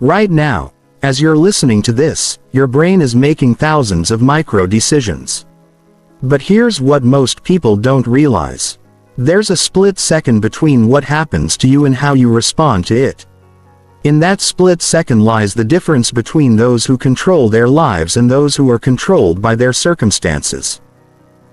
Right now, as you're listening to this, your brain is making thousands of micro decisions. But here's what most people don't realize. There's a split second between what happens to you and how you respond to it. In that split second lies the difference between those who control their lives and those who are controlled by their circumstances.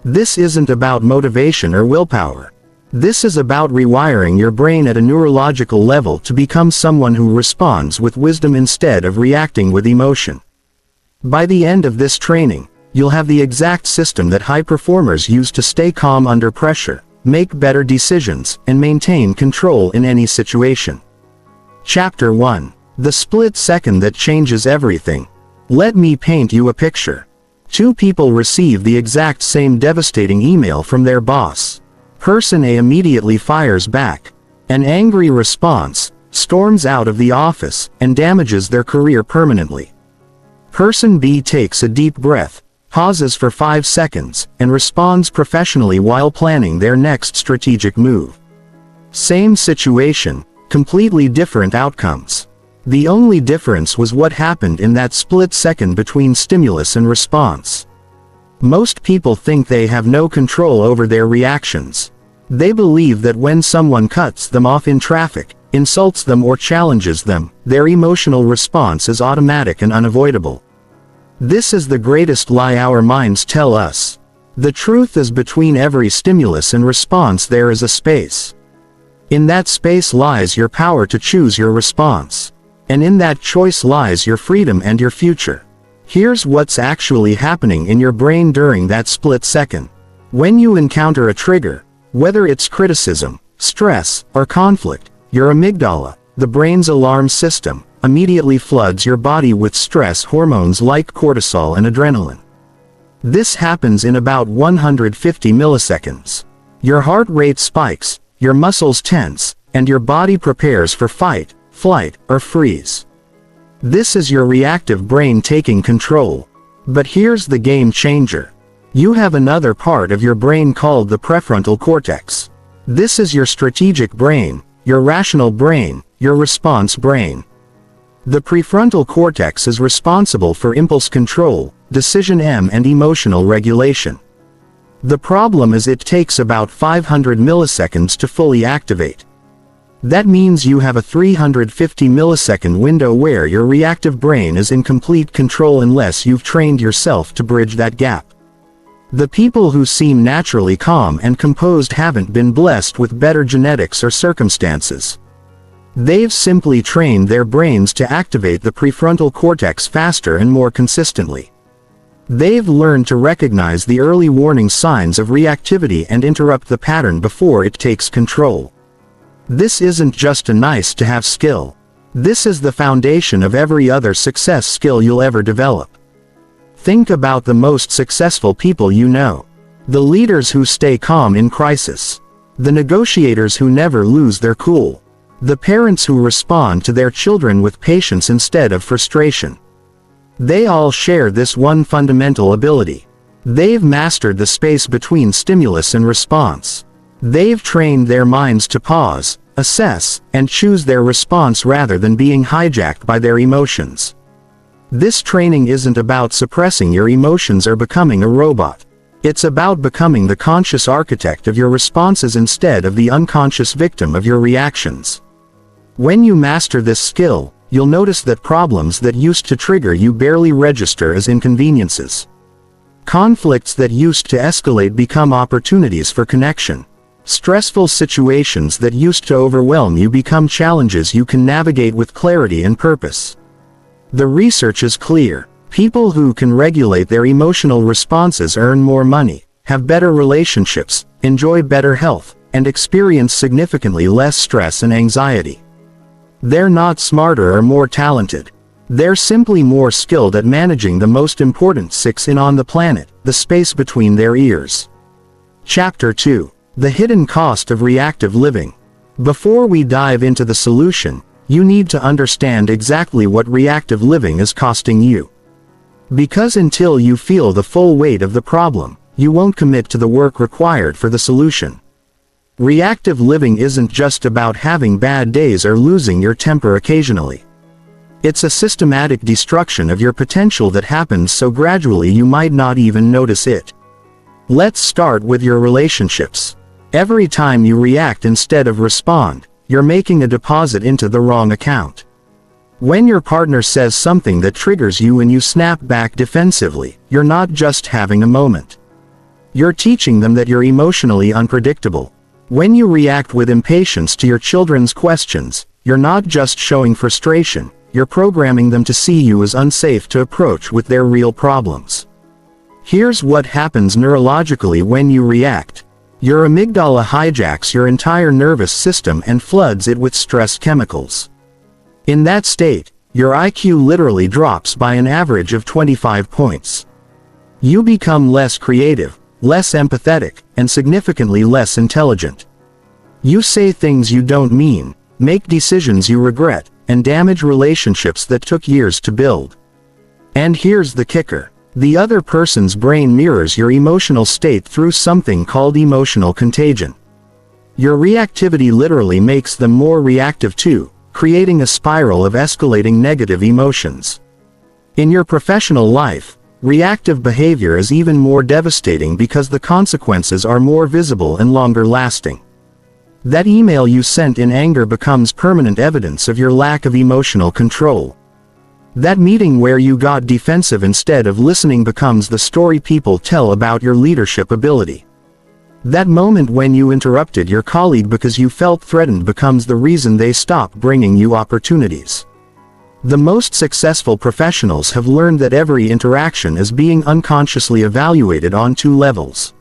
This isn't about motivation or willpower. This is about rewiring your brain at a neurological level to become someone who responds with wisdom instead of reacting with emotion. By the end of this training, you'll have the exact system that high performers use to stay calm under pressure, make better decisions, and maintain control in any situation. Chapter 1. The split second that changes everything. Let me paint you a picture. Two people receive the exact same devastating email from their boss. Person A immediately fires back. An angry response, storms out of the office, and damages their career permanently. Person B takes a deep breath, pauses for 5 seconds, and responds professionally while planning their next strategic move. Same situation, completely different outcomes. The only difference was what happened in that split second between stimulus and response. Most people think they have no control over their reactions. They believe that when someone cuts them off in traffic, insults them or challenges them, their emotional response is automatic and unavoidable. This is the greatest lie our minds tell us. The truth is between every stimulus and response there is a space. In that space lies your power to choose your response. And in that choice lies your freedom and your future. Here's what's actually happening in your brain during that split second. When you encounter a trigger, whether it's criticism, stress, or conflict, your amygdala, the brain's alarm system, immediately floods your body with stress hormones like cortisol and adrenaline. This happens in about 150 milliseconds. Your heart rate spikes, your muscles tense, and your body prepares for fight, flight, or freeze. This is your reactive brain taking control. But here's the game changer. You have another part of your brain called the prefrontal cortex. This is your strategic brain, your rational brain, your response brain. The prefrontal cortex is responsible for impulse control, decision and emotional regulation. The problem is it takes about 500 milliseconds to fully activate. That means you have a 350 millisecond window where your reactive brain is in complete control unless you've trained yourself to bridge that gap. The people who seem naturally calm and composed haven't been blessed with better genetics or circumstances. They've simply trained their brains to activate the prefrontal cortex faster and more consistently. They've learned to recognize the early warning signs of reactivity and interrupt the pattern before it takes control. This isn't just a nice-to-have skill. This is the foundation of every other success skill you'll ever develop. Think about the most successful people you know. The leaders who stay calm in crisis. The negotiators who never lose their cool. The parents who respond to their children with patience instead of frustration. They all share this one fundamental ability. They've mastered the space between stimulus and response. They've trained their minds to pause, assess, and choose their response rather than being hijacked by their emotions. This training isn't about suppressing your emotions or becoming a robot. It's about becoming the conscious architect of your responses instead of the unconscious victim of your reactions. When you master this skill, you'll notice that problems that used to trigger you barely register as inconveniences. Conflicts that used to escalate become opportunities for connection. Stressful situations that used to overwhelm you become challenges you can navigate with clarity and purpose. The research is clear. People who can regulate their emotional responses earn more money, have better relationships, enjoy better health, and experience significantly less stress and anxiety. They're not smarter or more talented. They're simply more skilled at managing the most important six on the planet, the space between their ears. Chapter 2. The hidden cost of reactive living. Before we dive into the solution, you need to understand exactly what reactive living is costing you. Because until you feel the full weight of the problem, you won't commit to the work required for the solution. Reactive living isn't just about having bad days or losing your temper occasionally. It's a systematic destruction of your potential that happens so gradually you might not even notice it. Let's start with your relationships. Every time you react instead of respond, you're making a deposit into the wrong account. When your partner says something that triggers you and you snap back defensively, you're not just having a moment. You're teaching them that you're emotionally unpredictable. When you react with impatience to your children's questions, you're not just showing frustration, you're programming them to see you as unsafe to approach with their real problems. Here's what happens neurologically when you react. Your amygdala hijacks your entire nervous system and floods it with stress chemicals. In that state, your IQ literally drops by an average of 25 points. You become less creative, less empathetic, and significantly less intelligent. You say things you don't mean, make decisions you regret, and damage relationships that took years to build. And here's the kicker. The other person's brain mirrors your emotional state through something called emotional contagion. Your reactivity literally makes them more reactive too, creating a spiral of escalating negative emotions. In your professional life, reactive behavior is even more devastating because the consequences are more visible and longer lasting. That email you sent in anger becomes permanent evidence of your lack of emotional control. That meeting where you got defensive instead of listening becomes the story people tell about your leadership ability. That moment when you interrupted your colleague because you felt threatened becomes the reason they stop bringing you opportunities. The most successful professionals have learned that every interaction is being unconsciously evaluated on two levels: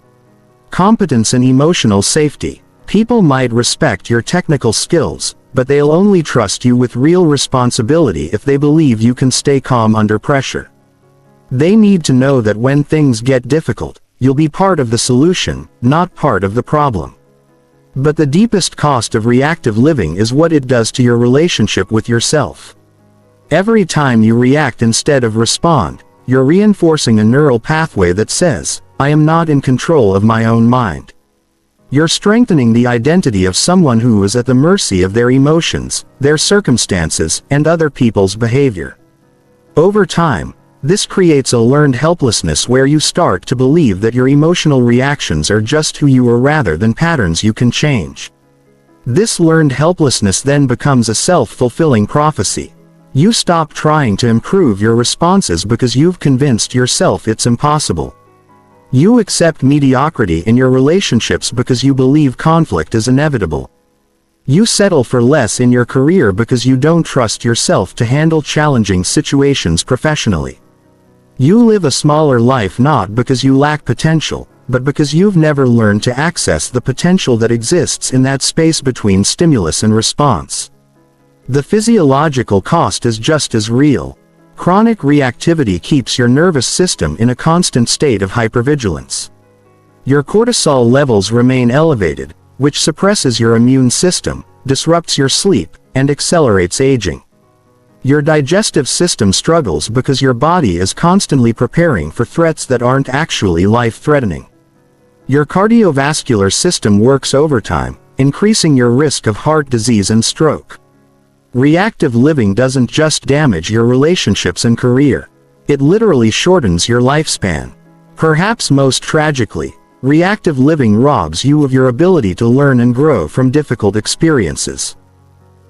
competence and emotional safety. People might respect your technical skills, but they'll only trust you with real responsibility if they believe you can stay calm under pressure. They need to know that when things get difficult, you'll be part of the solution, not part of the problem. But the deepest cost of reactive living is what it does to your relationship with yourself. Every time you react instead of respond, you're reinforcing a neural pathway that says, "I am not in control of my own mind." You're strengthening the identity of someone who is at the mercy of their emotions, their circumstances, and other people's behavior. Over time, this creates a learned helplessness where you start to believe that your emotional reactions are just who you are rather than patterns you can change. This learned helplessness then becomes a self-fulfilling prophecy. You stop trying to improve your responses because you've convinced yourself it's impossible. You accept mediocrity in your relationships because you believe conflict is inevitable. You settle for less in your career because you don't trust yourself to handle challenging situations professionally. You live a smaller life not because you lack potential, but because you've never learned to access the potential that exists in that space between stimulus and response. The physiological cost is just as real. Chronic reactivity keeps your nervous system in a constant state of hypervigilance. Your cortisol levels remain elevated, which suppresses your immune system, disrupts your sleep, and accelerates aging. Your digestive system struggles because your body is constantly preparing for threats that aren't actually life-threatening. Your cardiovascular system works overtime, increasing your risk of heart disease and stroke. Reactive living doesn't just damage your relationships and career. It literally shortens your lifespan. Perhaps most tragically, reactive living robs you of your ability to learn and grow from difficult experiences.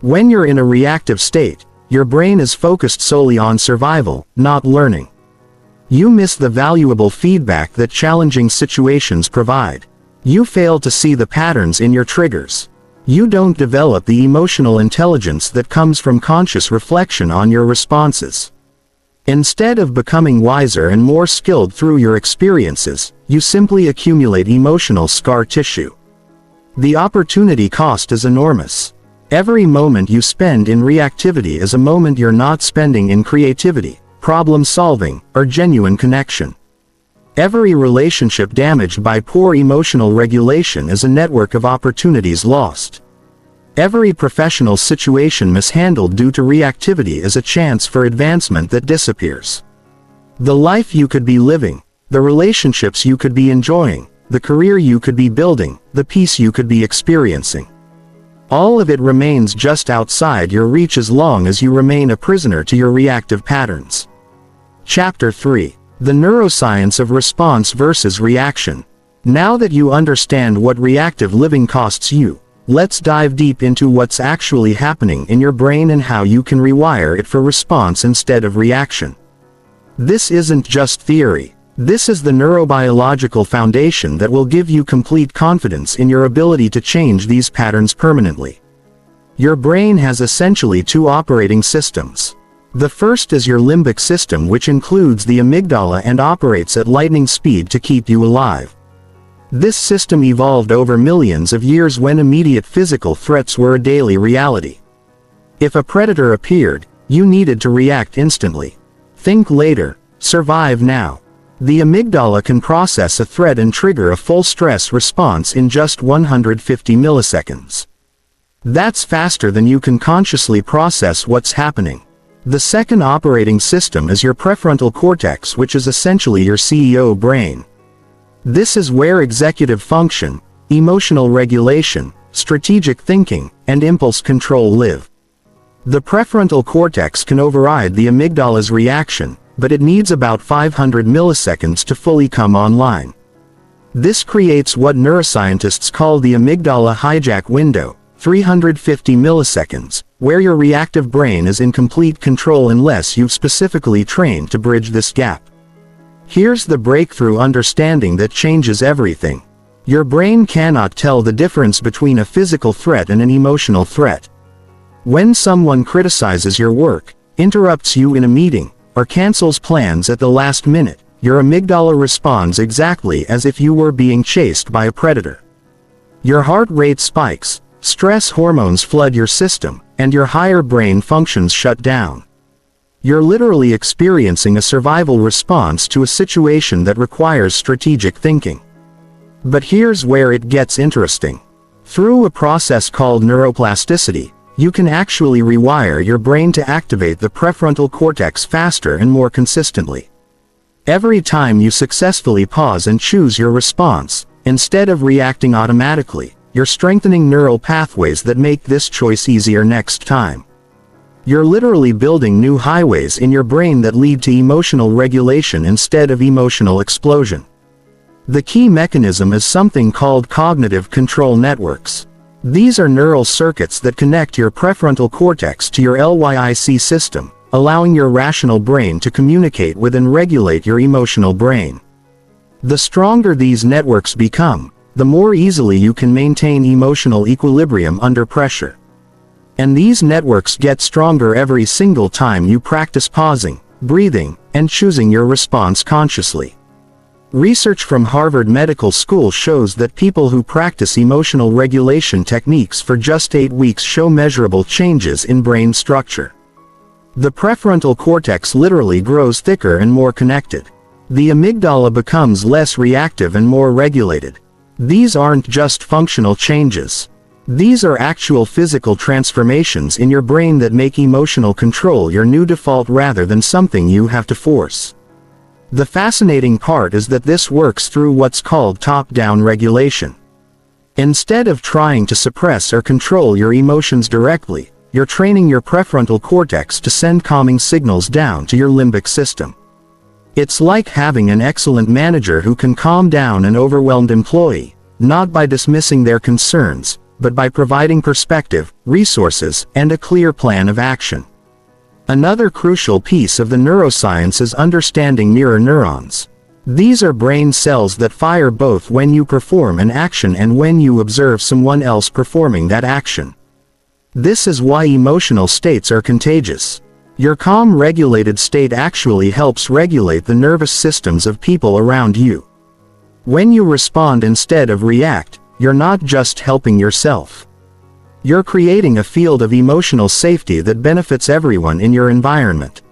When you're in a reactive state, your brain is focused solely on survival, not learning. You miss the valuable feedback that challenging situations provide. You fail to see the patterns in your triggers. You don't develop the emotional intelligence that comes from conscious reflection on your responses. Instead of becoming wiser and more skilled through your experiences, you simply accumulate emotional scar tissue. The opportunity cost is enormous. Every moment you spend in reactivity is a moment you're not spending in creativity, problem solving, or genuine connection. Every relationship damaged by poor emotional regulation is a network of opportunities lost. Every professional situation mishandled due to reactivity is a chance for advancement that disappears. The life you could be living, the relationships you could be enjoying, the career you could be building, the peace you could be experiencing. All of it remains just outside your reach as long as you remain a prisoner to your reactive patterns. Chapter 3. The Neuroscience of Response versus Reaction. Now that you understand what reactive living costs you, let's dive deep into what's actually happening in your brain and how you can rewire it for response instead of reaction. This isn't just theory. This is the neurobiological foundation that will give you complete confidence in your ability to change these patterns permanently. Your brain has essentially two operating systems. The first is your limbic system, which includes the amygdala and operates at lightning speed to keep you alive. This system evolved over millions of years when immediate physical threats were a daily reality. If a predator appeared, you needed to react instantly. Think later, survive now. The amygdala can process a threat and trigger a full stress response in just 150 milliseconds. That's faster than you can consciously process what's happening. The second operating system is your prefrontal cortex, which is essentially your CEO brain. This is where executive function, emotional regulation, strategic thinking, and impulse control live. The prefrontal cortex can override the amygdala's reaction, but it needs about 500 milliseconds to fully come online. This creates what neuroscientists call the amygdala hijack window, 350 milliseconds, where your reactive brain is in complete control unless you've specifically trained to bridge this gap. Here's the breakthrough understanding that changes everything. Your brain cannot tell the difference between a physical threat and an emotional threat. When someone criticizes your work, interrupts you in a meeting, or cancels plans at the last minute, your amygdala responds exactly as if you were being chased by a predator. Your heart rate spikes, stress hormones flood your system, and your higher brain functions shut down. You're literally experiencing a survival response to a situation that requires strategic thinking. But here's where it gets interesting. Through a process called neuroplasticity, you can actually rewire your brain to activate the prefrontal cortex faster and more consistently. Every time you successfully pause and choose your response, instead of reacting automatically, you're strengthening neural pathways that make this choice easier next time. You're literally building new highways in your brain that lead to emotional regulation instead of emotional explosion. The key mechanism is something called cognitive control networks. These are neural circuits that connect your prefrontal cortex to your LYIC system, allowing your rational brain to communicate with and regulate your emotional brain. The stronger these networks become, the more easily you can maintain emotional equilibrium under pressure. And these networks get stronger every single time you practice pausing, breathing, and choosing your response consciously. Research from Harvard Medical School shows that people who practice emotional regulation techniques for just 8 weeks show measurable changes in brain structure. The prefrontal cortex literally grows thicker and more connected. The amygdala becomes less reactive and more regulated. These aren't just functional changes. These are actual physical transformations in your brain that make emotional control your new default rather than something you have to force. The fascinating part is that this works through what's called top-down regulation. Instead of trying to suppress or control your emotions directly, you're training your prefrontal cortex to send calming signals down to your limbic system. It's like having an excellent manager who can calm down an overwhelmed employee, not by dismissing their concerns, but by providing perspective, resources, and a clear plan of action. Another crucial piece of the neuroscience is understanding mirror neurons. These are brain cells that fire both when you perform an action and when you observe someone else performing that action. This is why emotional states are contagious. Your calm, regulated state actually helps regulate the nervous systems of people around you. When you respond instead of react, you're not just helping yourself. You're creating a field of emotional safety that benefits everyone in your environment.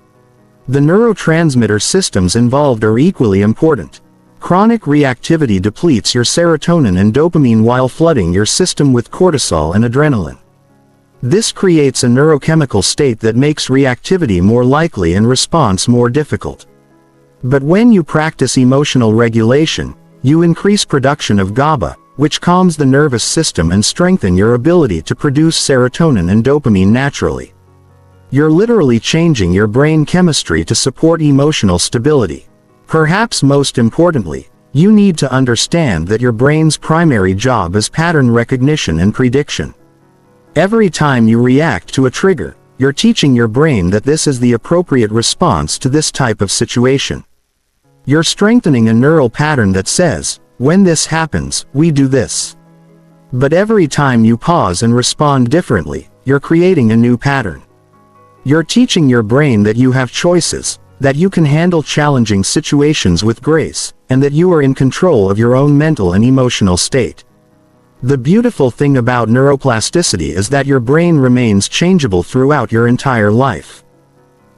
The neurotransmitter systems involved are equally important. Chronic reactivity depletes your serotonin and dopamine while flooding your system with cortisol and adrenaline. This creates a neurochemical state that makes reactivity more likely and response more difficult. But when you practice emotional regulation, you increase production of GABA, which calms the nervous system and strengthen your ability to produce serotonin and dopamine naturally. You're literally changing your brain chemistry to support emotional stability. Perhaps most importantly, you need to understand that your brain's primary job is pattern recognition and prediction. Every time you react to a trigger, you're teaching your brain that this is the appropriate response to this type of situation. You're strengthening a neural pattern that says, when this happens, we do this. But every time you pause and respond differently, you're creating a new pattern. You're teaching your brain that you have choices, that you can handle challenging situations with grace, and that you are in control of your own mental and emotional state. The beautiful thing about neuroplasticity is that your brain remains changeable throughout your entire life.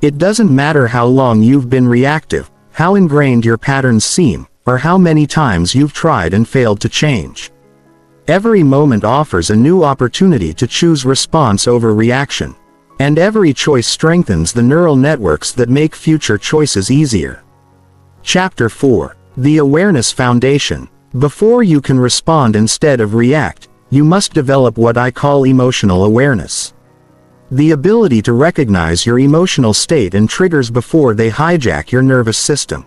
It doesn't matter how long you've been reactive, how ingrained your patterns seem, or how many times you've tried and failed to change. Every moment offers a new opportunity to choose response over reaction. And every choice strengthens the neural networks that make future choices easier. Chapter 4. The Awareness Foundation. Before you can respond instead of react, you must develop what I call emotional awareness. The ability to recognize your emotional state and triggers before they hijack your nervous system.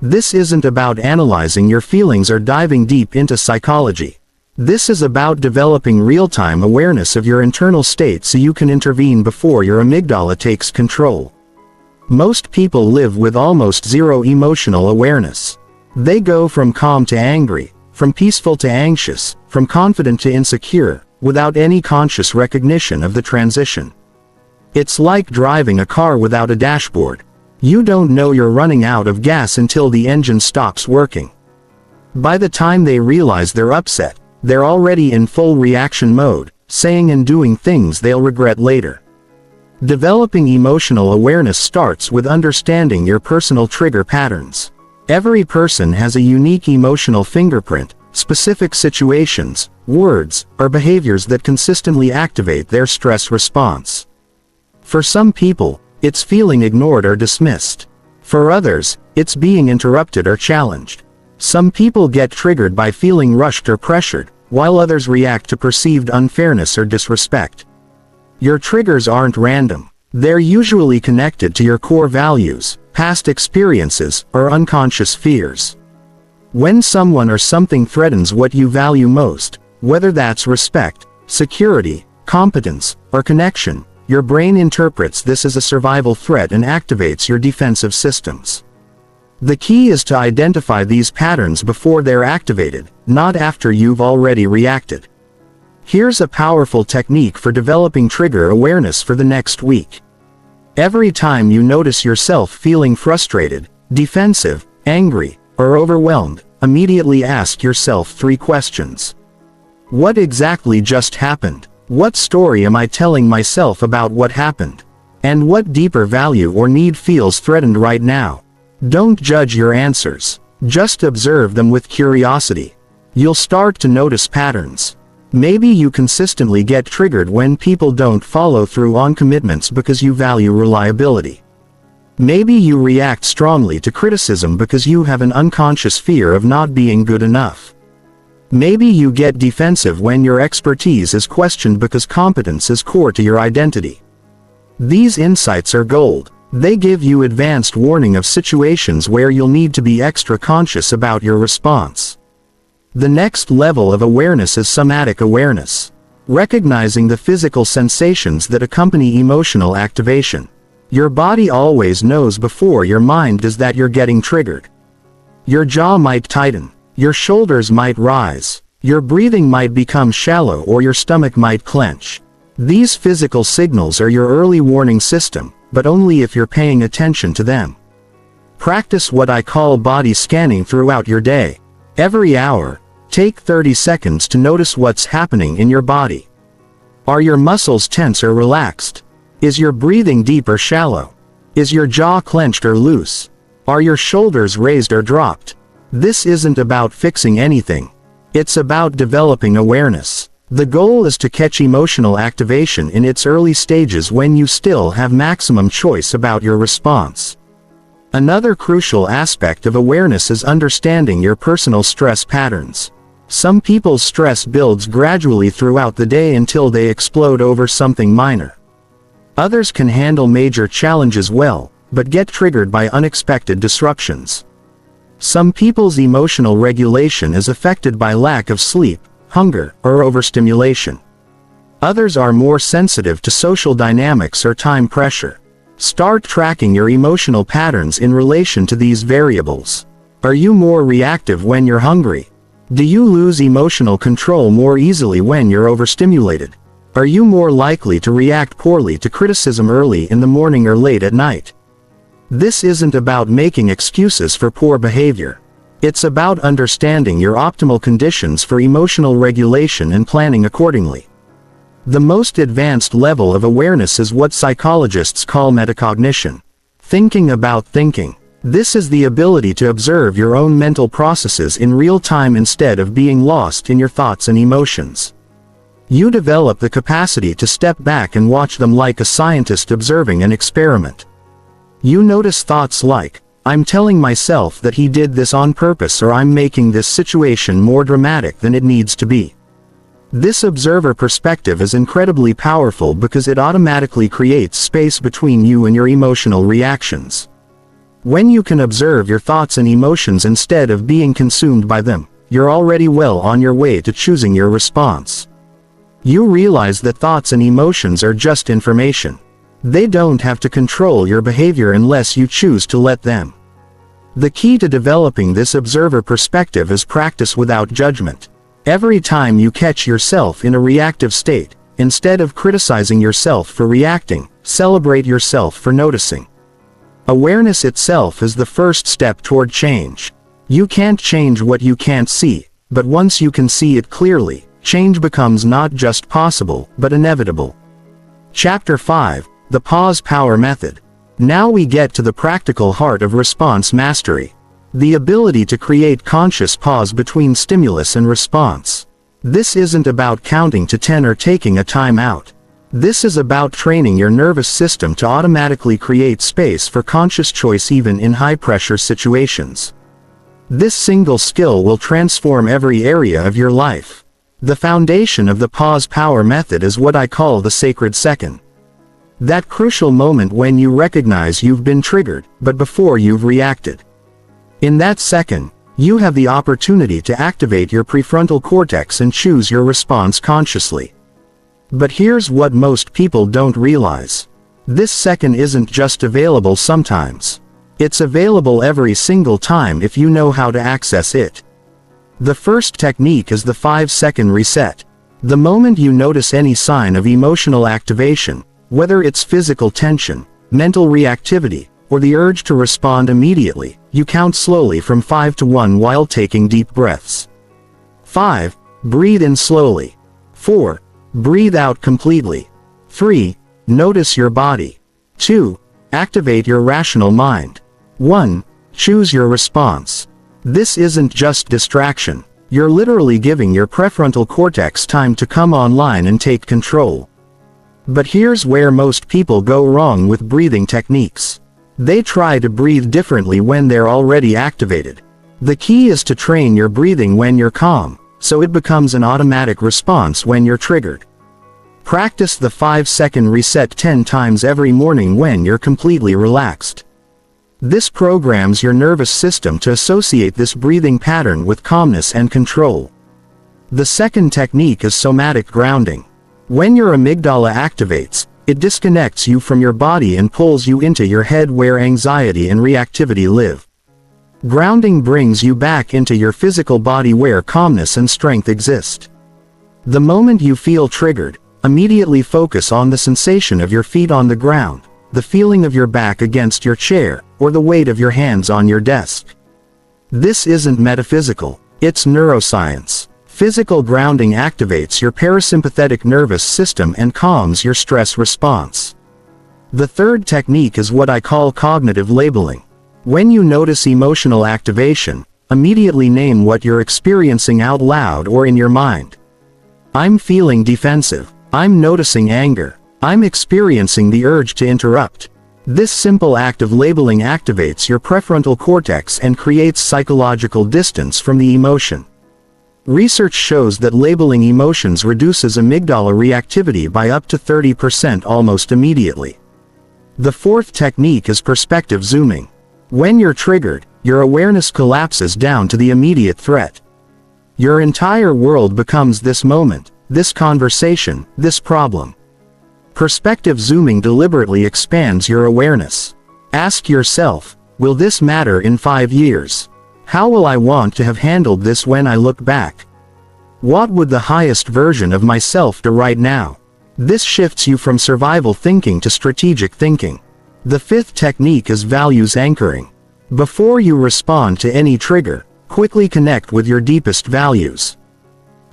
This isn't about analyzing your feelings or diving deep into psychology. This is about developing real-time awareness of your internal state so you can intervene before your amygdala takes control. Most people live with almost zero emotional awareness. They go from calm to angry, from peaceful to anxious, from confident to insecure, without any conscious recognition of the transition. It's like driving a car without a dashboard. You don't know you're running out of gas until the engine stops working. By the time they realize they're upset, they're already in full reaction mode, saying and doing things they'll regret later. Developing emotional awareness starts with understanding your personal trigger patterns. Every person has a unique emotional fingerprint, specific situations, words, or behaviors that consistently activate their stress response. For some people, it's feeling ignored or dismissed. For others, it's being interrupted or challenged. Some people get triggered by feeling rushed or pressured, while others react to perceived unfairness or disrespect. Your triggers aren't random. They're usually connected to your core values, past experiences, or unconscious fears. When someone or something threatens what you value most, whether that's respect, security, competence, or connection, your brain interprets this as a survival threat and activates your defensive systems. The key is to identify these patterns before they're activated, not after you've already reacted. Here's a powerful technique for developing trigger awareness for the next week. Every time you notice yourself feeling frustrated, defensive, angry, or overwhelmed, immediately ask yourself 3 questions. What exactly just happened? What story am I telling myself about what happened? And what deeper value or need feels threatened right now? Don't judge your answers. Just observe them with curiosity. You'll start to notice patterns. Maybe you consistently get triggered when people don't follow through on commitments because you value reliability. Maybe you react strongly to criticism because you have an unconscious fear of not being good enough. Maybe you get defensive when your expertise is questioned because competence is core to your identity. These insights are gold. They give you advanced warning of situations where you'll need to be extra conscious about your response. The next level of awareness is somatic awareness. Recognizing the physical sensations that accompany emotional activation. Your body always knows before your mind does that you're getting triggered. Your jaw might tighten. Your shoulders might rise. Your breathing might become shallow or your stomach might clench. These physical signals are your early warning system, but only if you're paying attention to them. Practice what I call body scanning throughout your day. Every hour, take 30 seconds to notice what's happening in your body. Are your muscles tense or relaxed? Is your breathing deep or shallow? Is your jaw clenched or loose? Are your shoulders raised or dropped? This isn't about fixing anything. It's about developing awareness. The goal is to catch emotional activation in its early stages when you still have maximum choice about your response. Another crucial aspect of awareness is understanding your personal stress patterns. Some people's stress builds gradually throughout the day until they explode over something minor. Others can handle major challenges well, but get triggered by unexpected disruptions. Some people's emotional regulation is affected by lack of sleep, hunger, or overstimulation. Others are more sensitive to social dynamics or time pressure. Start tracking your emotional patterns in relation to these variables. Are you more reactive when you're hungry? Do you lose emotional control more easily when you're overstimulated? Are you more likely to react poorly to criticism early in the morning or late at night? This isn't about making excuses for poor behavior. It's about understanding your optimal conditions for emotional regulation and planning accordingly. The most advanced level of awareness is what psychologists call metacognition. Thinking about thinking. This is the ability to observe your own mental processes in real time instead of being lost in your thoughts and emotions. You develop the capacity to step back and watch them like a scientist observing an experiment. You notice thoughts like, "I'm telling myself that he did this on purpose," or "I'm making this situation more dramatic than it needs to be." This observer perspective is incredibly powerful because it automatically creates space between you and your emotional reactions. When you can observe your thoughts and emotions instead of being consumed by them, you're already well on your way to choosing your response. You realize that thoughts and emotions are just information. They don't have to control your behavior unless you choose to let them. The key to developing this observer perspective is practice without judgment. Every time you catch yourself in a reactive state, instead of criticizing yourself for reacting, celebrate yourself for noticing. Awareness itself is the first step toward change. You can't change what you can't see, but once you can see it clearly, change becomes not just possible, but inevitable. Chapter 5, The Pause Power Method. Now we get to the practical heart of response mastery. The ability to create conscious pause between stimulus and response. This isn't about counting to 10 or taking a time out. This is about training your nervous system to automatically create space for conscious choice even in high-pressure situations. This single skill will transform every area of your life. The foundation of the pause power method is what I call the sacred second. That crucial moment when you recognize you've been triggered, but before you've reacted. In that second, you have the opportunity to activate your prefrontal cortex and choose your response consciously. But here's what most people don't realize. This second isn't just available sometimes. It's available every single time if you know how to access it. The first technique is the 5-second reset. The moment you notice any sign of emotional activation, whether it's physical tension, mental reactivity, or the urge to respond immediately, you count slowly from 5 to 1 while taking deep breaths. 5. Breathe in slowly. 4. Breathe out completely. 3. Notice your body. 2. Activate your rational mind. 1. Choose your response. This isn't just distraction. You're literally giving your prefrontal cortex time to come online and take control. But here's where most people go wrong with breathing techniques. They try to breathe differently when they're already activated. The key is to train your breathing when you're calm, so it becomes an automatic response when you're triggered. Practice the 5-second reset 10 times every morning when you're completely relaxed. This programs your nervous system to associate this breathing pattern with calmness and control. The second technique is somatic grounding. When your amygdala activates, it disconnects you from your body and pulls you into your head where anxiety and reactivity live. Grounding brings you back into your physical body where calmness and strength exist. The moment you feel triggered, immediately focus on the sensation of your feet on the ground, the feeling of your back against your chair, or the weight of your hands on your desk. This isn't metaphysical, it's neuroscience. Physical grounding activates your parasympathetic nervous system and calms your stress response. The third technique is what I call cognitive labeling. When you notice emotional activation, immediately name what you're experiencing out loud or in your mind. I'm feeling defensive. I'm noticing anger. I'm experiencing the urge to interrupt. This simple act of labeling activates your prefrontal cortex and creates psychological distance from the emotion. Research shows that labeling emotions reduces amygdala reactivity by up to 30% almost immediately. The fourth technique is perspective zooming. When you're triggered, your awareness collapses down to the immediate threat. Your entire world becomes this moment, this conversation, this problem. Perspective zooming deliberately expands your awareness. Ask yourself, will this matter in 5 years? How will I want to have handled this when I look back? What would the highest version of myself do right now? This shifts you from survival thinking to strategic thinking. The fifth technique is values anchoring. Before you respond to any trigger, quickly connect with your deepest values.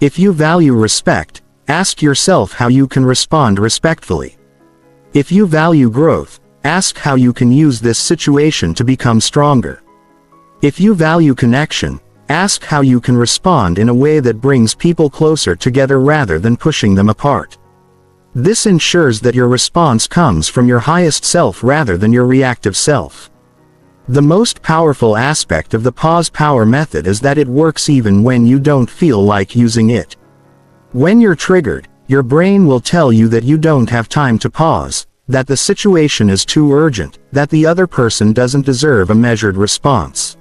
If you value respect, ask yourself how you can respond respectfully. If you value growth, ask how you can use this situation to become stronger. If you value connection, ask how you can respond in a way that brings people closer together rather than pushing them apart. This ensures that your response comes from your highest self rather than your reactive self. The most powerful aspect of the pause power method is that it works even when you don't feel like using it. When you're triggered, your brain will tell you that you don't have time to pause, that the situation is too urgent, that the other person doesn't deserve a measured response.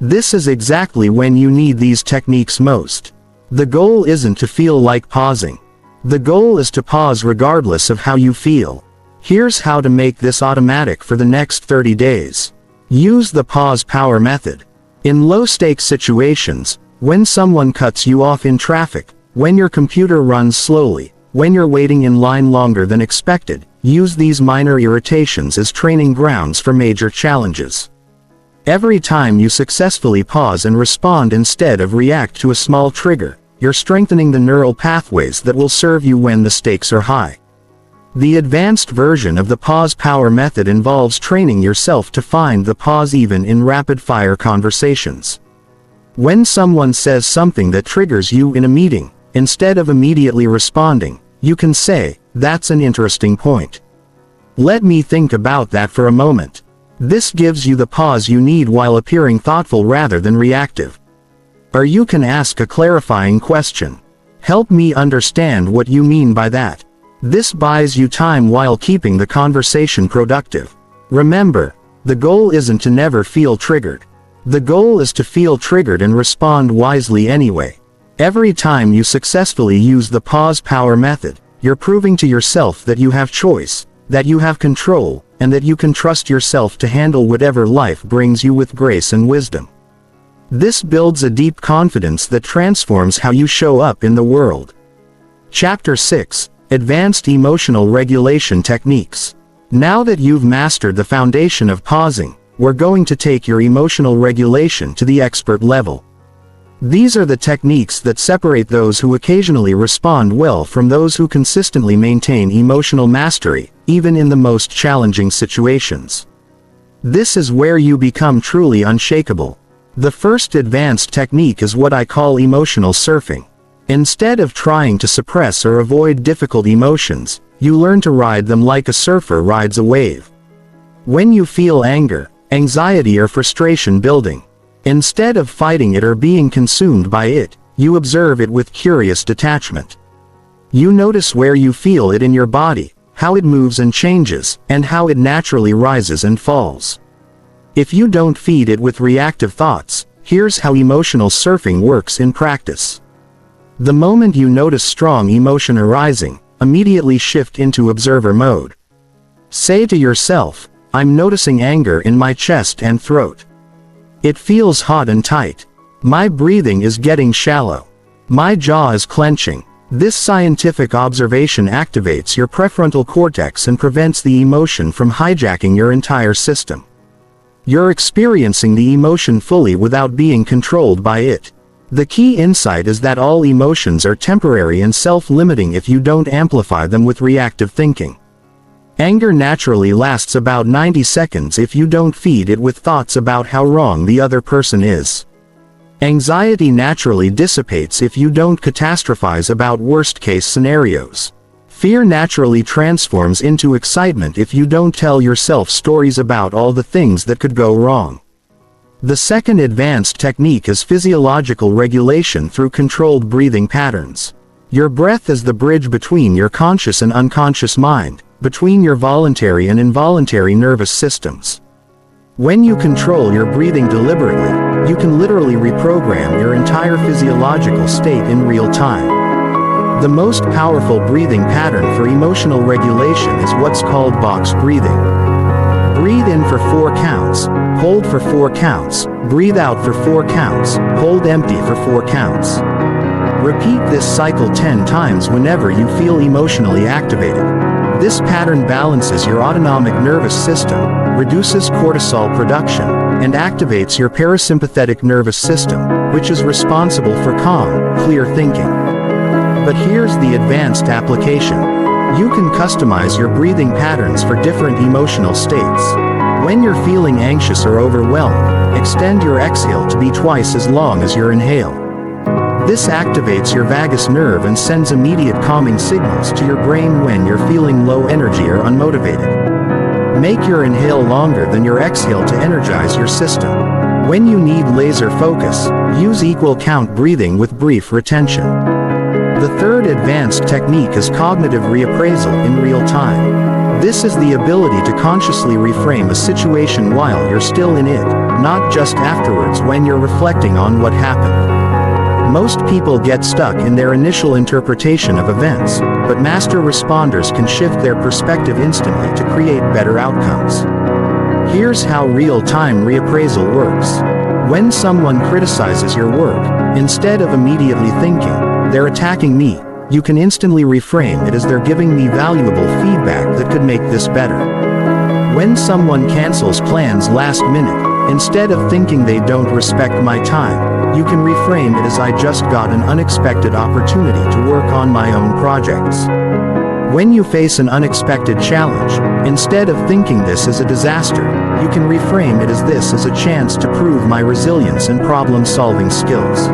This is exactly when you need these techniques most. The goal isn't to feel like pausing. The goal is to pause regardless of how you feel. Here's how to make this automatic for the next 30 days. Use the pause power method. In low-stakes situations, when someone cuts you off in traffic, when your computer runs slowly, when you're waiting in line longer than expected, use these minor irritations as training grounds for major challenges. Every time you successfully pause and respond instead of react to a small trigger, you're strengthening the neural pathways that will serve you when the stakes are high. The advanced version of the pause power method involves training yourself to find the pause even in rapid-fire conversations. When someone says something that triggers you in a meeting, instead of immediately responding, you can say, "That's an interesting point. Let me think about that for a moment." This gives you the pause you need while appearing thoughtful rather than reactive. Or you can ask a clarifying question. "Help me understand what you mean by that." This buys you time while keeping the conversation productive. Remember, the goal isn't to never feel triggered. The goal is to feel triggered and respond wisely anyway. Every time you successfully use the pause power method, you're proving to yourself that you have choice, that you have control, and that you can trust yourself to handle whatever life brings you with grace and wisdom. This builds a deep confidence that transforms how you show up in the world. Chapter 6: Advanced Emotional Regulation Techniques. Now that you've mastered the foundation of pausing, we're going to take your emotional regulation to the expert level. These are the techniques that separate those who occasionally respond well from those who consistently maintain emotional mastery, even in the most challenging situations. This is where you become truly unshakable. The first advanced technique is what I call emotional surfing. Instead of trying to suppress or avoid difficult emotions, you learn to ride them like a surfer rides a wave. When you feel anger, anxiety or frustration building, instead of fighting it or being consumed by it, you observe it with curious detachment. You notice where you feel it in your body, how it moves and changes, and how it naturally rises and falls. If you don't feed it with reactive thoughts, here's how emotional surfing works in practice. The moment you notice strong emotion arising, immediately shift into observer mode. Say to yourself, "I'm noticing anger in my chest and throat. It feels hot and tight. My breathing is getting shallow. My jaw is clenching." This scientific observation activates your prefrontal cortex and prevents the emotion from hijacking your entire system. You're experiencing the emotion fully without being controlled by it. The key insight is that all emotions are temporary and self-limiting if you don't amplify them with reactive thinking. Anger naturally lasts about 90 seconds if you don't feed it with thoughts about how wrong the other person is. Anxiety naturally dissipates if you don't catastrophize about worst-case scenarios. Fear naturally transforms into excitement if you don't tell yourself stories about all the things that could go wrong. The second advanced technique is physiological regulation through controlled breathing patterns. Your breath is the bridge between your conscious and unconscious mind, between your voluntary and involuntary nervous systems. When you control your breathing deliberately, you can literally reprogram your entire physiological state in real time. The most powerful breathing pattern for emotional regulation is what's called box breathing. Breathe in for 4 counts, hold for 4 counts, breathe out for 4 counts, hold empty for 4 counts. Repeat this cycle 10 times whenever you feel emotionally activated. This pattern balances your autonomic nervous system, reduces cortisol production, and activates your parasympathetic nervous system, which is responsible for calm, clear thinking. But here's the advanced application. You can customize your breathing patterns for different emotional states. When you're feeling anxious or overwhelmed, extend your exhale to be twice as long as your inhale. This activates your vagus nerve and sends immediate calming signals to your brain when you're feeling low energy or unmotivated. Make your inhale longer than your exhale to energize your system. When you need laser focus, use equal count breathing with brief retention. The third advanced technique is cognitive reappraisal in real time. This is the ability to consciously reframe a situation while you're still in it, not just afterwards when you're reflecting on what happened. Most people get stuck in their initial interpretation of events, but master responders can shift their perspective instantly to create better outcomes. Here's how real-time reappraisal works. When someone criticizes your work, instead of immediately thinking, "They're attacking me," you can instantly reframe it as "They're giving me valuable feedback that could make this better." When someone cancels plans last minute, instead of thinking "They don't respect my time," you can reframe it as "I just got an unexpected opportunity to work on my own projects." When you face an unexpected challenge, instead of thinking this is a disaster, you can reframe it as "This is a chance to prove my resilience and problem-solving skills."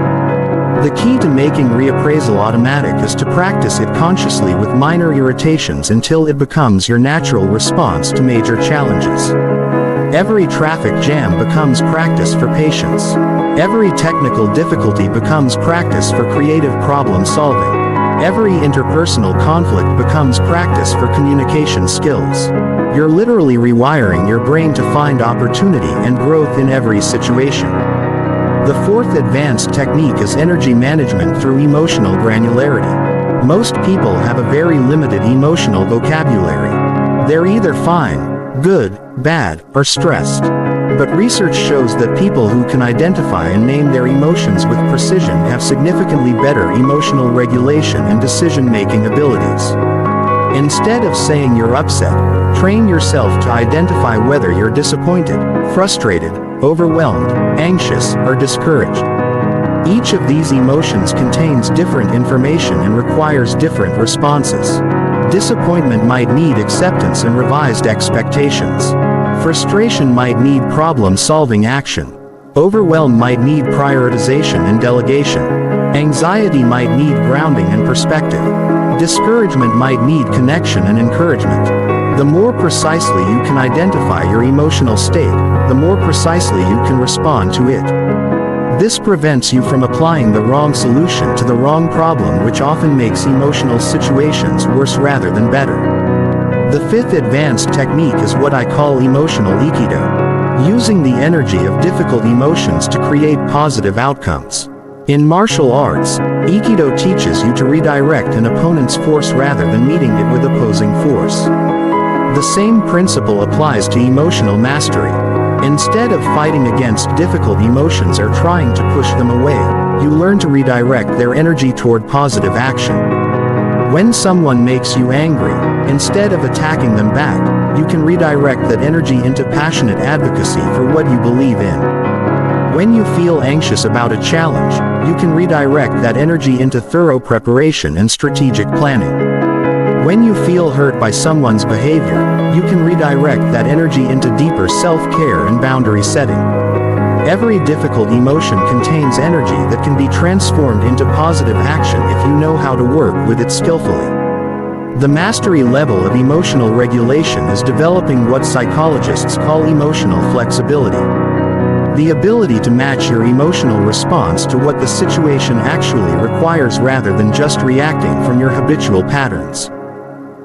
The key to making reappraisal automatic is to practice it consciously with minor irritations until it becomes your natural response to major challenges. Every traffic jam becomes practice for patience. Every technical difficulty becomes practice for creative problem solving. Every interpersonal conflict becomes practice for communication skills. You're literally rewiring your brain to find opportunity and growth in every situation. The fourth advanced technique is energy management through emotional granularity. Most people have a very limited emotional vocabulary. They're either fine, good, bad, or stressed. But research shows that people who can identify and name their emotions with precision have significantly better emotional regulation and decision-making abilities. Instead of saying you're upset, train yourself to identify whether you're disappointed, frustrated, overwhelmed, anxious, or discouraged. Each of these emotions contains different information and requires different responses. Disappointment might need acceptance and revised expectations. Frustration might need problem-solving action. Overwhelm might need prioritization and delegation. Anxiety might need grounding and perspective. Discouragement might need connection and encouragement. The more precisely you can identify your emotional state, the more precisely you can respond to it. This prevents you from applying the wrong solution to the wrong problem, which often makes emotional situations worse rather than better. The fifth advanced technique is what I call emotional Aikido, using the energy of difficult emotions to create positive outcomes. In martial arts, Aikido teaches you to redirect an opponent's force rather than meeting it with opposing force. The same principle applies to emotional mastery. Instead of fighting against difficult emotions or trying to push them away, you learn to redirect their energy toward positive action. When someone makes you angry, instead of attacking them back, you can redirect that energy into passionate advocacy for what you believe in. When you feel anxious about a challenge, you can redirect that energy into thorough preparation and strategic planning. When you feel hurt by someone's behavior, you can redirect that energy into deeper self-care and boundary setting. Every difficult emotion contains energy that can be transformed into positive action if you know how to work with it skillfully. The mastery level of emotional regulation is developing what psychologists call emotional flexibility. The ability to match your emotional response to what the situation actually requires rather than just reacting from your habitual patterns.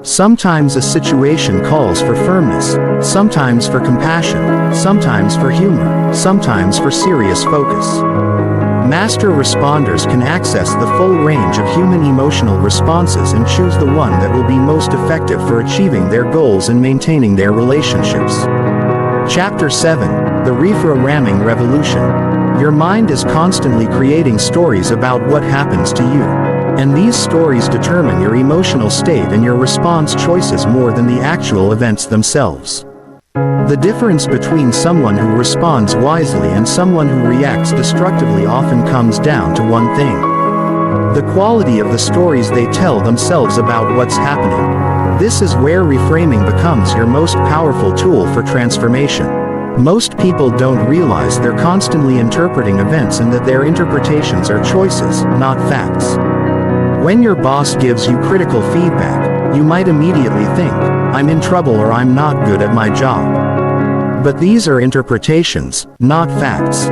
Sometimes a situation calls for firmness, sometimes for compassion, sometimes for humor, sometimes for serious focus. Master responders can access the full range of human emotional responses and choose the one that will be most effective for achieving their goals and maintaining their relationships. Chapter 7: The Reframming Revolution. Your mind is constantly creating stories about what happens to you. And these stories determine your emotional state and your response choices more than the actual events themselves. The difference between someone who responds wisely and someone who reacts destructively often comes down to one thing: the quality of the stories they tell themselves about what's happening. This is where reframing becomes your most powerful tool for transformation. Most people don't realize they're constantly interpreting events and that their interpretations are choices, not facts. When your boss gives you critical feedback, you might immediately think, "I'm in trouble" or "I'm not good at my job." But these are interpretations, not facts.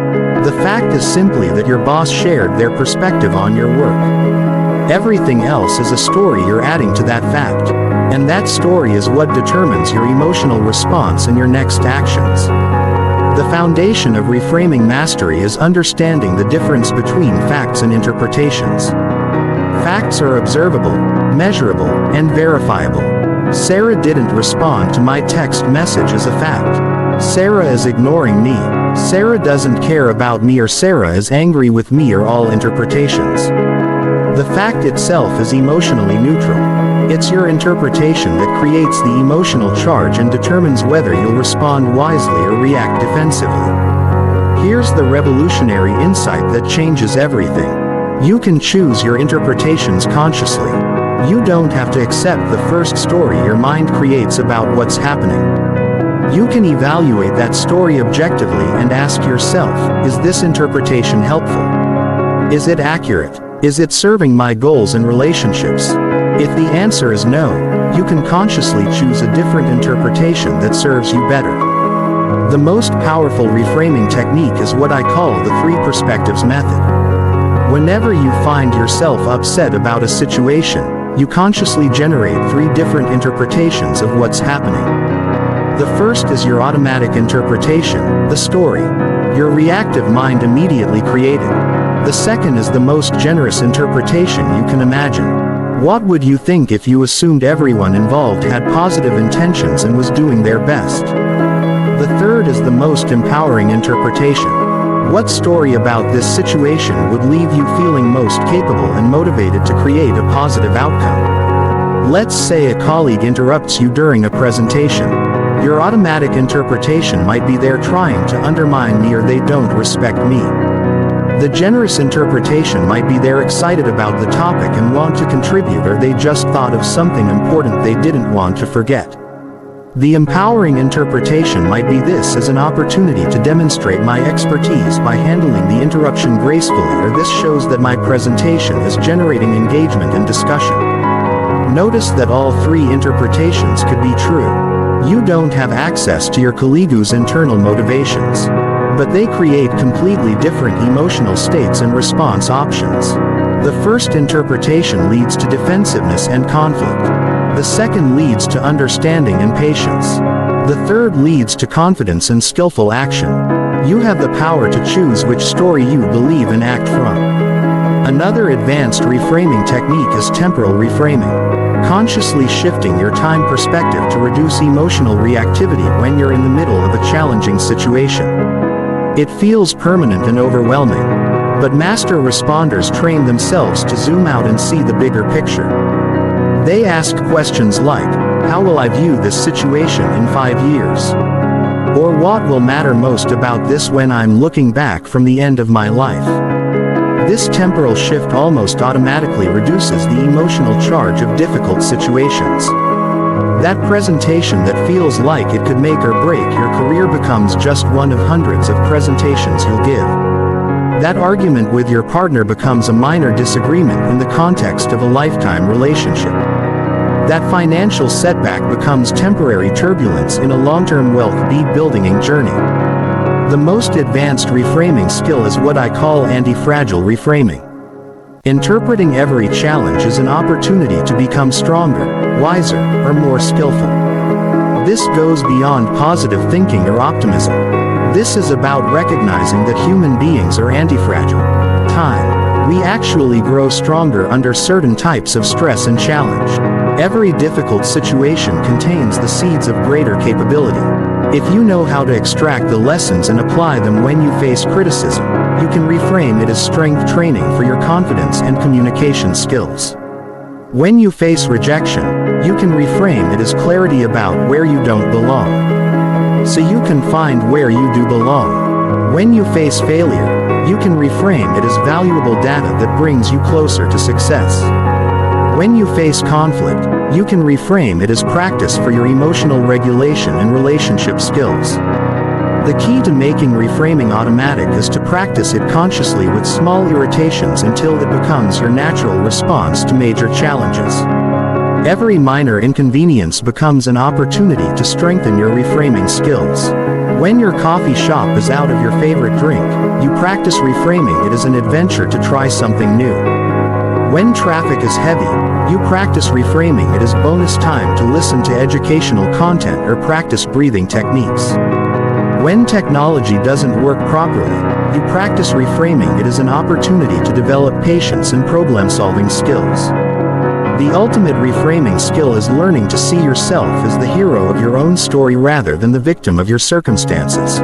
The fact is simply that your boss shared their perspective on your work. Everything else is a story you're adding to that fact. And that story is what determines your emotional response and your next actions. The foundation of reframing mastery is understanding the difference between facts and interpretations. Facts are observable, measurable, and verifiable. Sarah didn't respond to my text message as a fact. Sarah is ignoring me. Sarah doesn't care about me, or Sarah is angry with me, are all interpretations. The fact itself is emotionally neutral. It's your interpretation that creates the emotional charge and determines whether you'll respond wisely or react defensively. Here's the revolutionary insight that changes everything. You can choose your interpretations consciously. You don't have to accept the first story your mind creates about what's happening. You can evaluate that story objectively and ask yourself, is this interpretation helpful? Is it accurate? Is it serving my goals and relationships? If the answer is no, you can consciously choose a different interpretation that serves you better. The most powerful reframing technique is what I call the 3 perspectives method. Whenever you find yourself upset about a situation, you consciously generate 3 different interpretations of what's happening. The first is your automatic interpretation, the story your reactive mind immediately created. The second is the most generous interpretation you can imagine. What would you think if you assumed everyone involved had positive intentions and was doing their best? The third is the most empowering interpretation. What story about this situation would leave you feeling most capable and motivated to create a positive outcome? Let's say a colleague interrupts you during a presentation. Your automatic interpretation might be they're trying to undermine me, or they don't respect me. The generous interpretation might be they're excited about the topic and want to contribute, or they just thought of something important they didn't want to forget. The empowering interpretation might be this is an opportunity to demonstrate my expertise by handling the interruption gracefully, or this shows that my presentation is generating engagement and discussion. Notice that all 3 interpretations could be true. You don't have access to your colleague's internal motivations, but they create completely different emotional states and response options. The first interpretation leads to defensiveness and conflict. The second leads to understanding and patience. The third leads to confidence and skillful action. You have the power to choose which story you believe and act from. Another advanced reframing technique is temporal reframing. Consciously shifting your time perspective to reduce emotional reactivity when you're in the middle of a challenging situation. It feels permanent and overwhelming. But master responders train themselves to zoom out and see the bigger picture. They ask questions like, how will I view this situation in 5 years? Or what will matter most about this when I'm looking back from the end of my life? This temporal shift almost automatically reduces the emotional charge of difficult situations. That presentation that feels like it could make or break your career becomes just one of hundreds of presentations you'll give. That argument with your partner becomes a minor disagreement in the context of a lifetime relationship. That financial setback becomes temporary turbulence in a long-term wealth building journey. The most advanced reframing skill is what I call anti-fragile reframing. Interpreting every challenge as an opportunity to become stronger, wiser, or more skillful. This goes beyond positive thinking or optimism. This is about recognizing that human beings are anti-fragile. We actually grow stronger under certain types of stress and challenge. Every difficult situation contains the seeds of greater capability. If you know how to extract the lessons and apply them when you face criticism, you can reframe it as strength training for your confidence and communication skills. When you face rejection, you can reframe it as clarity about where you don't belong, so you can find where you do belong. When you face failure, you can reframe it as valuable data that brings you closer to success. When you face conflict, you can reframe it as practice for your emotional regulation and relationship skills. The key to making reframing automatic is to practice it consciously with small irritations until it becomes your natural response to major challenges. Every minor inconvenience becomes an opportunity to strengthen your reframing skills. When your coffee shop is out of your favorite drink, you practice reframing it as an adventure to try something new. When traffic is heavy, you practice reframing it as bonus time to listen to educational content or practice breathing techniques. When technology doesn't work properly, you practice reframing it as an opportunity to develop patience and problem-solving skills. The ultimate reframing skill is learning to see yourself as the hero of your own story rather than the victim of your circumstances.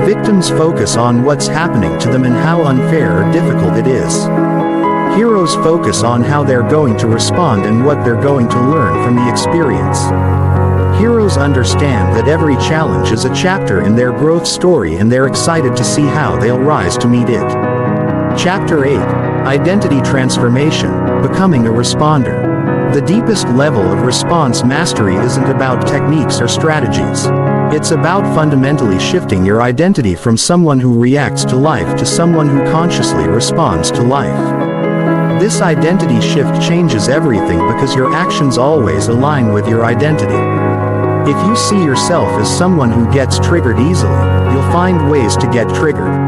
Victims focus on what's happening to them and how unfair or difficult it is. Heroes focus on how they're going to respond and what they're going to learn from the experience. Heroes understand that every challenge is a chapter in their growth story and they're excited to see how they'll rise to meet it. Chapter 8. Identity Transformation, Becoming a Responder. The deepest level of response mastery isn't about techniques or strategies. It's about fundamentally shifting your identity from someone who reacts to life to someone who consciously responds to life. This identity shift changes everything because your actions always align with your identity. If you see yourself as someone who gets triggered easily, you'll find ways to get triggered.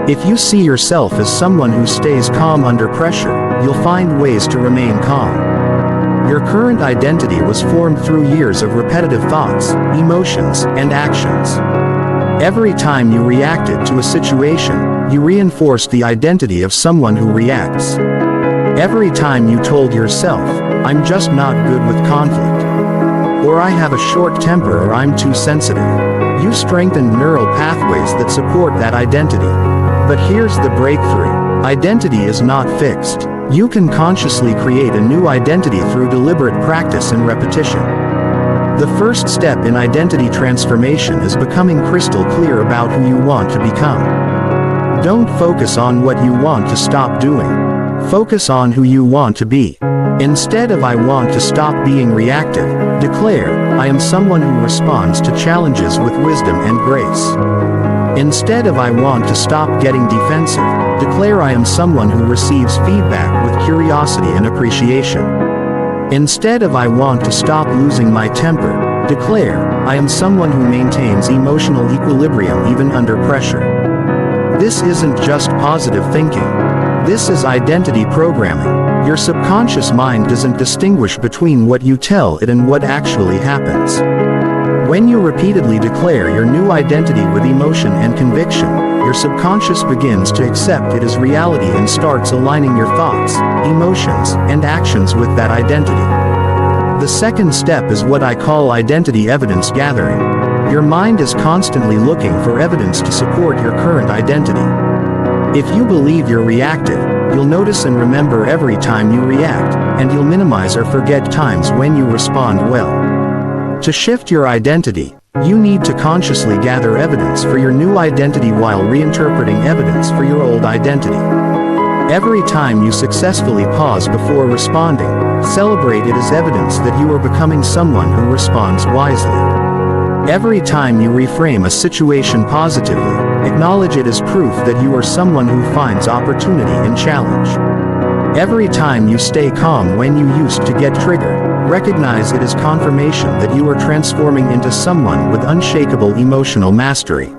If you see yourself as someone who stays calm under pressure, you'll find ways to remain calm. Your current identity was formed through years of repetitive thoughts, emotions, and actions. Every time you reacted to a situation, you reinforced the identity of someone who reacts. Every time you told yourself, "I'm just not good with conflict," or "I have a short temper," or "I'm too sensitive," you strengthened neural pathways that support that identity. But here's the breakthrough. Identity is not fixed. You can consciously create a new identity through deliberate practice and repetition. The first step in identity transformation is becoming crystal clear about who you want to become. Don't focus on what you want to stop doing. Focus on who you want to be. Instead of "I want to stop being reactive," declare, "I am someone who responds to challenges with wisdom and grace." Instead of "I want to stop getting defensive," declare, "I am someone who receives feedback with curiosity and appreciation." Instead of "I want to stop losing my temper," declare, "I am someone who maintains emotional equilibrium even under pressure." This isn't just positive thinking. This is identity programming. Your subconscious mind doesn't distinguish between what you tell it and what actually happens. When you repeatedly declare your new identity with emotion and conviction, your subconscious begins to accept it as reality and starts aligning your thoughts, emotions, and actions with that identity. The second step is what I call identity evidence gathering. Your mind is constantly looking for evidence to support your current identity. If you believe you're reactive, you'll notice and remember every time you react, and you'll minimize or forget times when you respond well. To shift your identity, you need to consciously gather evidence for your new identity while reinterpreting evidence for your old identity. Every time you successfully pause before responding, celebrate it as evidence that you are becoming someone who responds wisely. Every time you reframe a situation positively, acknowledge it as proof that you are someone who finds opportunity in challenge. Every time you stay calm when you used to get triggered, recognize it as confirmation that you are transforming into someone with unshakable emotional mastery.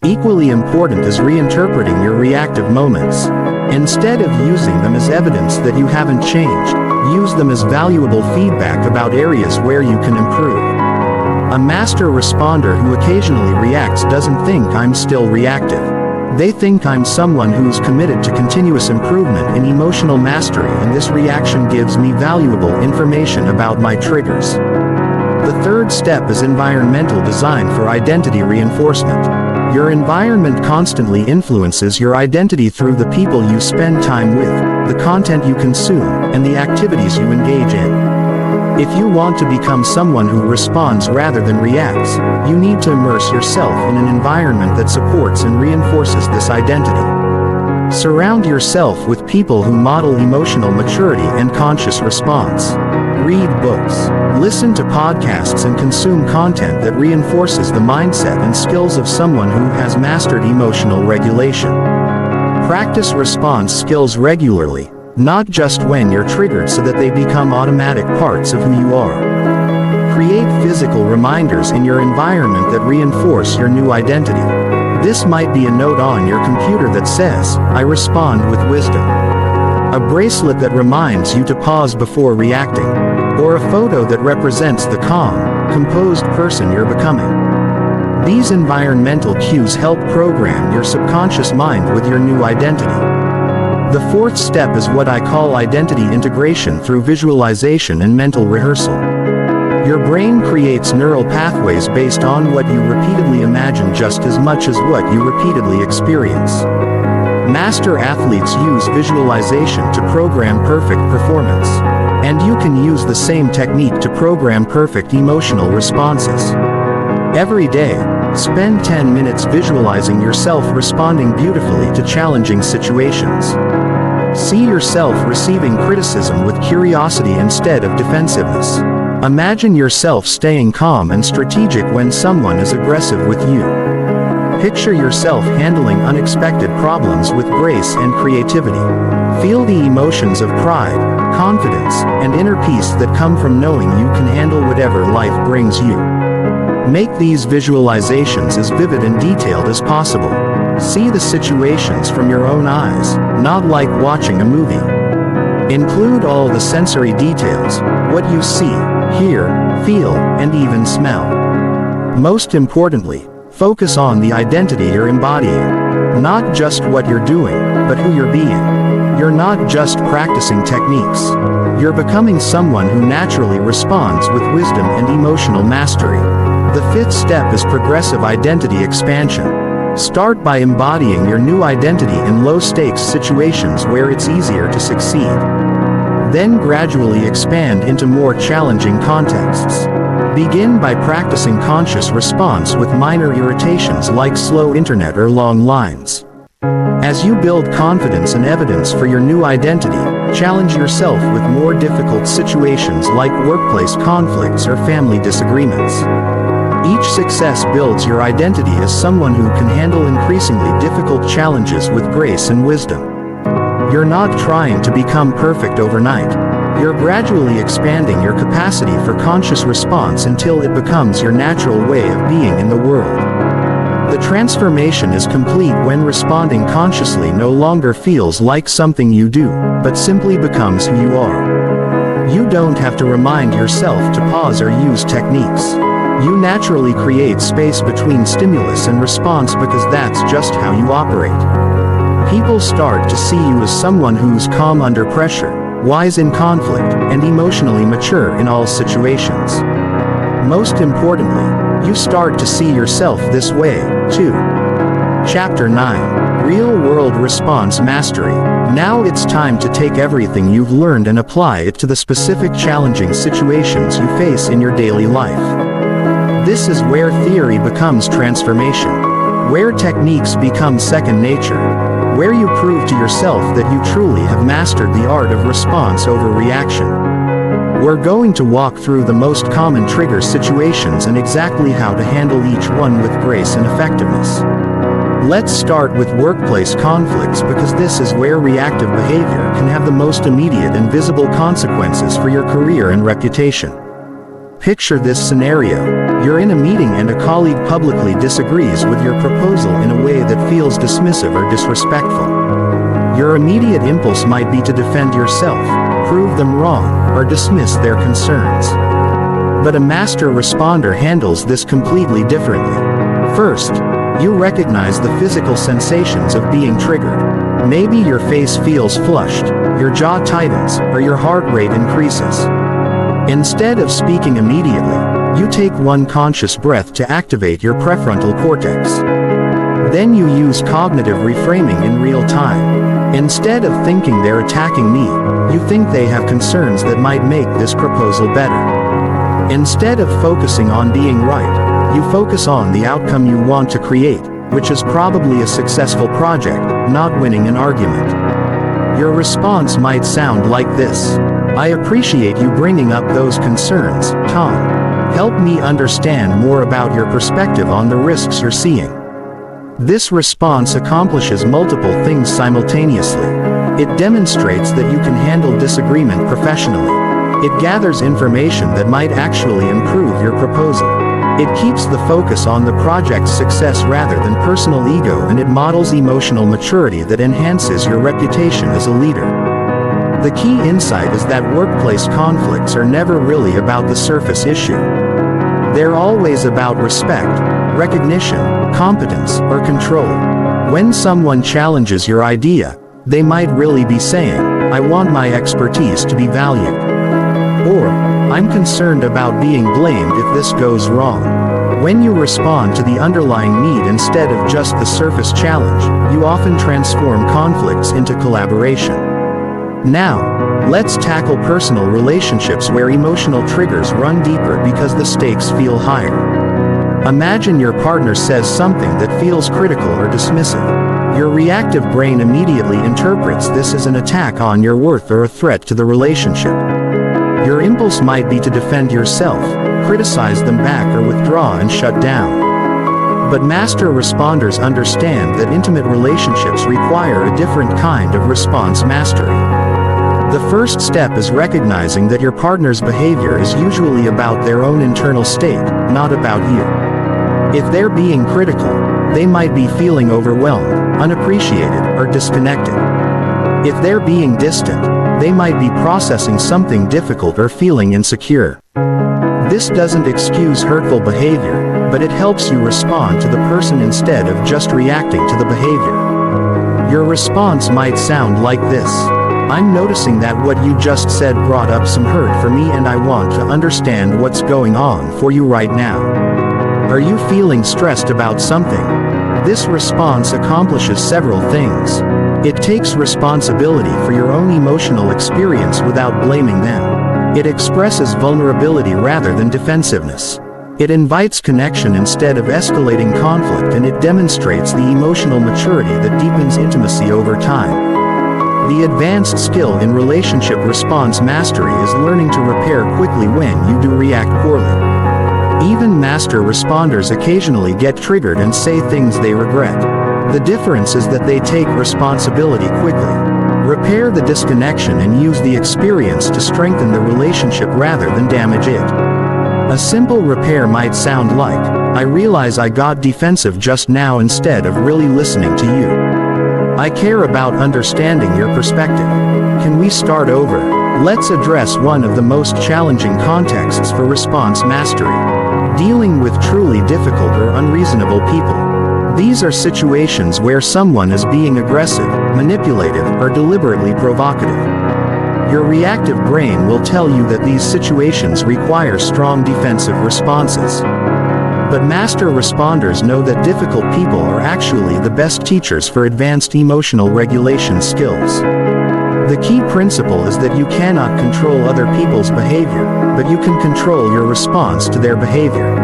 Equally important is reinterpreting your reactive moments. Instead of using them as evidence that you haven't changed, use them as valuable feedback about areas where you can improve. A master responder who occasionally reacts doesn't think I'm still reactive. They think I'm someone who's committed to continuous improvement in emotional mastery, and this reaction gives me valuable information about my triggers. The third step is environmental design for identity reinforcement. Your environment constantly influences your identity through the people you spend time with, the content you consume, and the activities you engage in. If you want to become someone who responds rather than reacts, you need to immerse yourself in an environment that supports and reinforces this identity. Surround yourself with people who model emotional maturity and conscious response. Read books, listen to podcasts, and consume content that reinforces the mindset and skills of someone who has mastered emotional regulation. Practice response skills regularly, not just when you're triggered, so that they become automatic parts of who you are. Create physical reminders in your environment that reinforce your new identity. This might be a note on your computer that says, "I respond with wisdom." A bracelet that reminds you to pause before reacting. Or a photo that represents the calm, composed person you're becoming. These environmental cues help program your subconscious mind with your new identity. The fourth step is what I call identity integration through visualization and mental rehearsal. Your brain creates neural pathways based on what you repeatedly imagine just as much as what you repeatedly experience. Master athletes use visualization to program perfect performance. And you can use the same technique to program perfect emotional responses. Every day, spend 10 minutes visualizing yourself responding beautifully to challenging situations. See yourself receiving criticism with curiosity instead of defensiveness. Imagine yourself staying calm and strategic when someone is aggressive with you. Picture yourself handling unexpected problems with grace and creativity. Feel the emotions of pride, confidence, and inner peace that come from knowing you can handle whatever life brings you. Make these visualizations as vivid and detailed as possible. See the situations from your own eyes, not like watching a movie. Include all the sensory details, what you see, hear, feel, and even smell. Most importantly, focus on the identity you're embodying. Not just what you're doing, but who you're being. You're not just practicing techniques. You're becoming someone who naturally responds with wisdom and emotional mastery. The fifth step is progressive identity expansion. Start by embodying your new identity in low-stakes situations where it's easier to succeed. Then gradually expand into more challenging contexts. Begin by practicing conscious response with minor irritations like slow internet or long lines. As you build confidence and evidence for your new identity, challenge yourself with more difficult situations like workplace conflicts or family disagreements. Each success builds your identity as someone who can handle increasingly difficult challenges with grace and wisdom. You're not trying to become perfect overnight. You're gradually expanding your capacity for conscious response until it becomes your natural way of being in the world. The transformation is complete when responding consciously no longer feels like something you do, but simply becomes who you are. You don't have to remind yourself to pause or use techniques. You naturally create space between stimulus and response because that's just how you operate. People start to see you as someone who's calm under pressure, wise in conflict, and emotionally mature in all situations. Most importantly, you start to see yourself this way, too. Chapter 9. Real-World Response Mastery. Now it's time to take everything you've learned and apply it to the specific challenging situations you face in your daily life. This is where theory becomes transformation, where techniques become second nature, where you prove to yourself that you truly have mastered the art of response over reaction. We're going to walk through the most common trigger situations and exactly how to handle each one with grace and effectiveness. Let's start with workplace conflicts because this is where reactive behavior can have the most immediate and visible consequences for your career and reputation. Picture this scenario. You're in a meeting and a colleague publicly disagrees with your proposal in a way that feels dismissive or disrespectful. Your immediate impulse might be to defend yourself, prove them wrong, or dismiss their concerns. But a master responder handles this completely differently. First, you recognize the physical sensations of being triggered. Maybe your face feels flushed, your jaw tightens, or your heart rate increases. Instead of speaking immediately, you take one conscious breath to activate your prefrontal cortex. Then you use cognitive reframing in real time. Instead of thinking they're attacking me, you think they have concerns that might make this proposal better. Instead of focusing on being right, you focus on the outcome you want to create, which is probably a successful project, not winning an argument. Your response might sound like this. I appreciate you bringing up those concerns, Tom. Help me understand more about your perspective on the risks you're seeing. This response accomplishes multiple things simultaneously. It demonstrates that you can handle disagreement professionally. It gathers information that might actually improve your proposal. It keeps the focus on the project's success rather than personal ego, and it models emotional maturity that enhances your reputation as a leader. The key insight is that workplace conflicts are never really about the surface issue. They're always about respect, recognition, competence, or control. When someone challenges your idea, they might really be saying, I want my expertise to be valued. Or, I'm concerned about being blamed if this goes wrong. When you respond to the underlying need instead of just the surface challenge, you often transform conflicts into collaboration. Now, let's tackle personal relationships where emotional triggers run deeper because the stakes feel higher. Imagine your partner says something that feels critical or dismissive. Your reactive brain immediately interprets this as an attack on your worth or a threat to the relationship. Your impulse might be to defend yourself, criticize them back, or withdraw and shut down. But master responders understand that intimate relationships require a different kind of response mastery. The first step is recognizing that your partner's behavior is usually about their own internal state, not about you. If they're being critical, they might be feeling overwhelmed, unappreciated, or disconnected. If they're being distant, they might be processing something difficult or feeling insecure. This doesn't excuse hurtful behavior, but it helps you respond to the person instead of just reacting to the behavior. Your response might sound like this. I'm noticing that what you just said brought up some hurt for me, and I want to understand what's going on for you right now. Are you feeling stressed about something? This response accomplishes several things. It takes responsibility for your own emotional experience without blaming them. It expresses vulnerability rather than defensiveness. It invites connection instead of escalating conflict, and it demonstrates the emotional maturity that deepens intimacy over time. The advanced skill in relationship response mastery is learning to repair quickly when you do react poorly. Even master responders occasionally get triggered and say things they regret. The difference is that they take responsibility quickly. Repair the disconnection and use the experience to strengthen the relationship rather than damage it. A simple repair might sound like, I realize I got defensive just now instead of really listening to you. I care about understanding your perspective. Can we start over? Let's address one of the most challenging contexts for response mastery: dealing with truly difficult or unreasonable people. These are situations where someone is being aggressive, manipulative, or deliberately provocative. Your reactive brain will tell you that these situations require strong defensive responses. But master responders know that difficult people are actually the best teachers for advanced emotional regulation skills. The key principle is that you cannot control other people's behavior, but you can control your response to their behavior.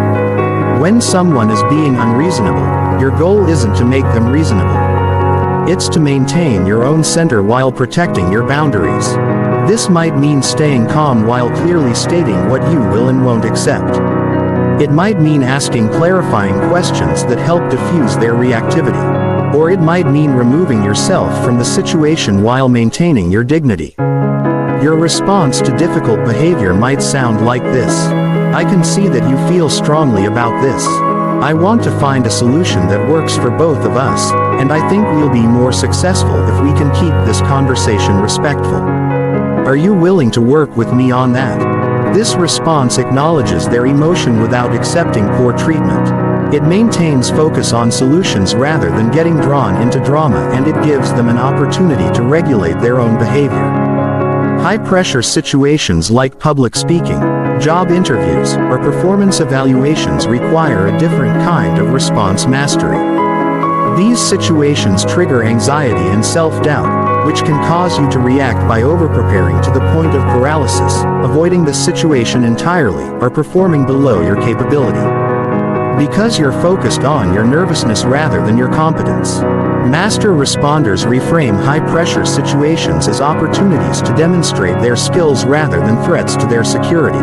When someone is being unreasonable, your goal isn't to make them reasonable. It's to maintain your own center while protecting your boundaries. This might mean staying calm while clearly stating what you will and won't accept. It might mean asking clarifying questions that help diffuse their reactivity. Or it might mean removing yourself from the situation while maintaining your dignity. Your response to difficult behavior might sound like this. I can see that you feel strongly about this. I want to find a solution that works for both of us, and I think we'll be more successful if we can keep this conversation respectful. Are you willing to work with me on that? This response acknowledges their emotion without accepting poor treatment. It maintains focus on solutions rather than getting drawn into drama, and it gives them an opportunity to regulate their own behavior. High-pressure situations like public speaking, job interviews, or performance evaluations require a different kind of response mastery. These situations trigger anxiety and self-doubt, which can cause you to react by over-preparing to the point of paralysis, avoiding the situation entirely, or performing below your capability. Because you're focused on your nervousness rather than your competence. Master responders reframe high-pressure situations as opportunities to demonstrate their skills rather than threats to their security.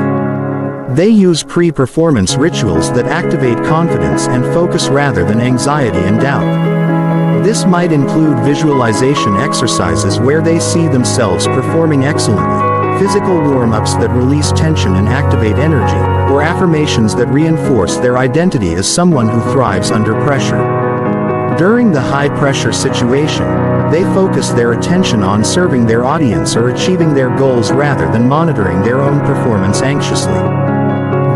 They use pre-performance rituals that activate confidence and focus rather than anxiety and doubt. This might include visualization exercises where they see themselves performing excellently, physical warm-ups that release tension and activate energy, or affirmations that reinforce their identity as someone who thrives under pressure. During the high-pressure situation, they focus their attention on serving their audience or achieving their goals rather than monitoring their own performance anxiously.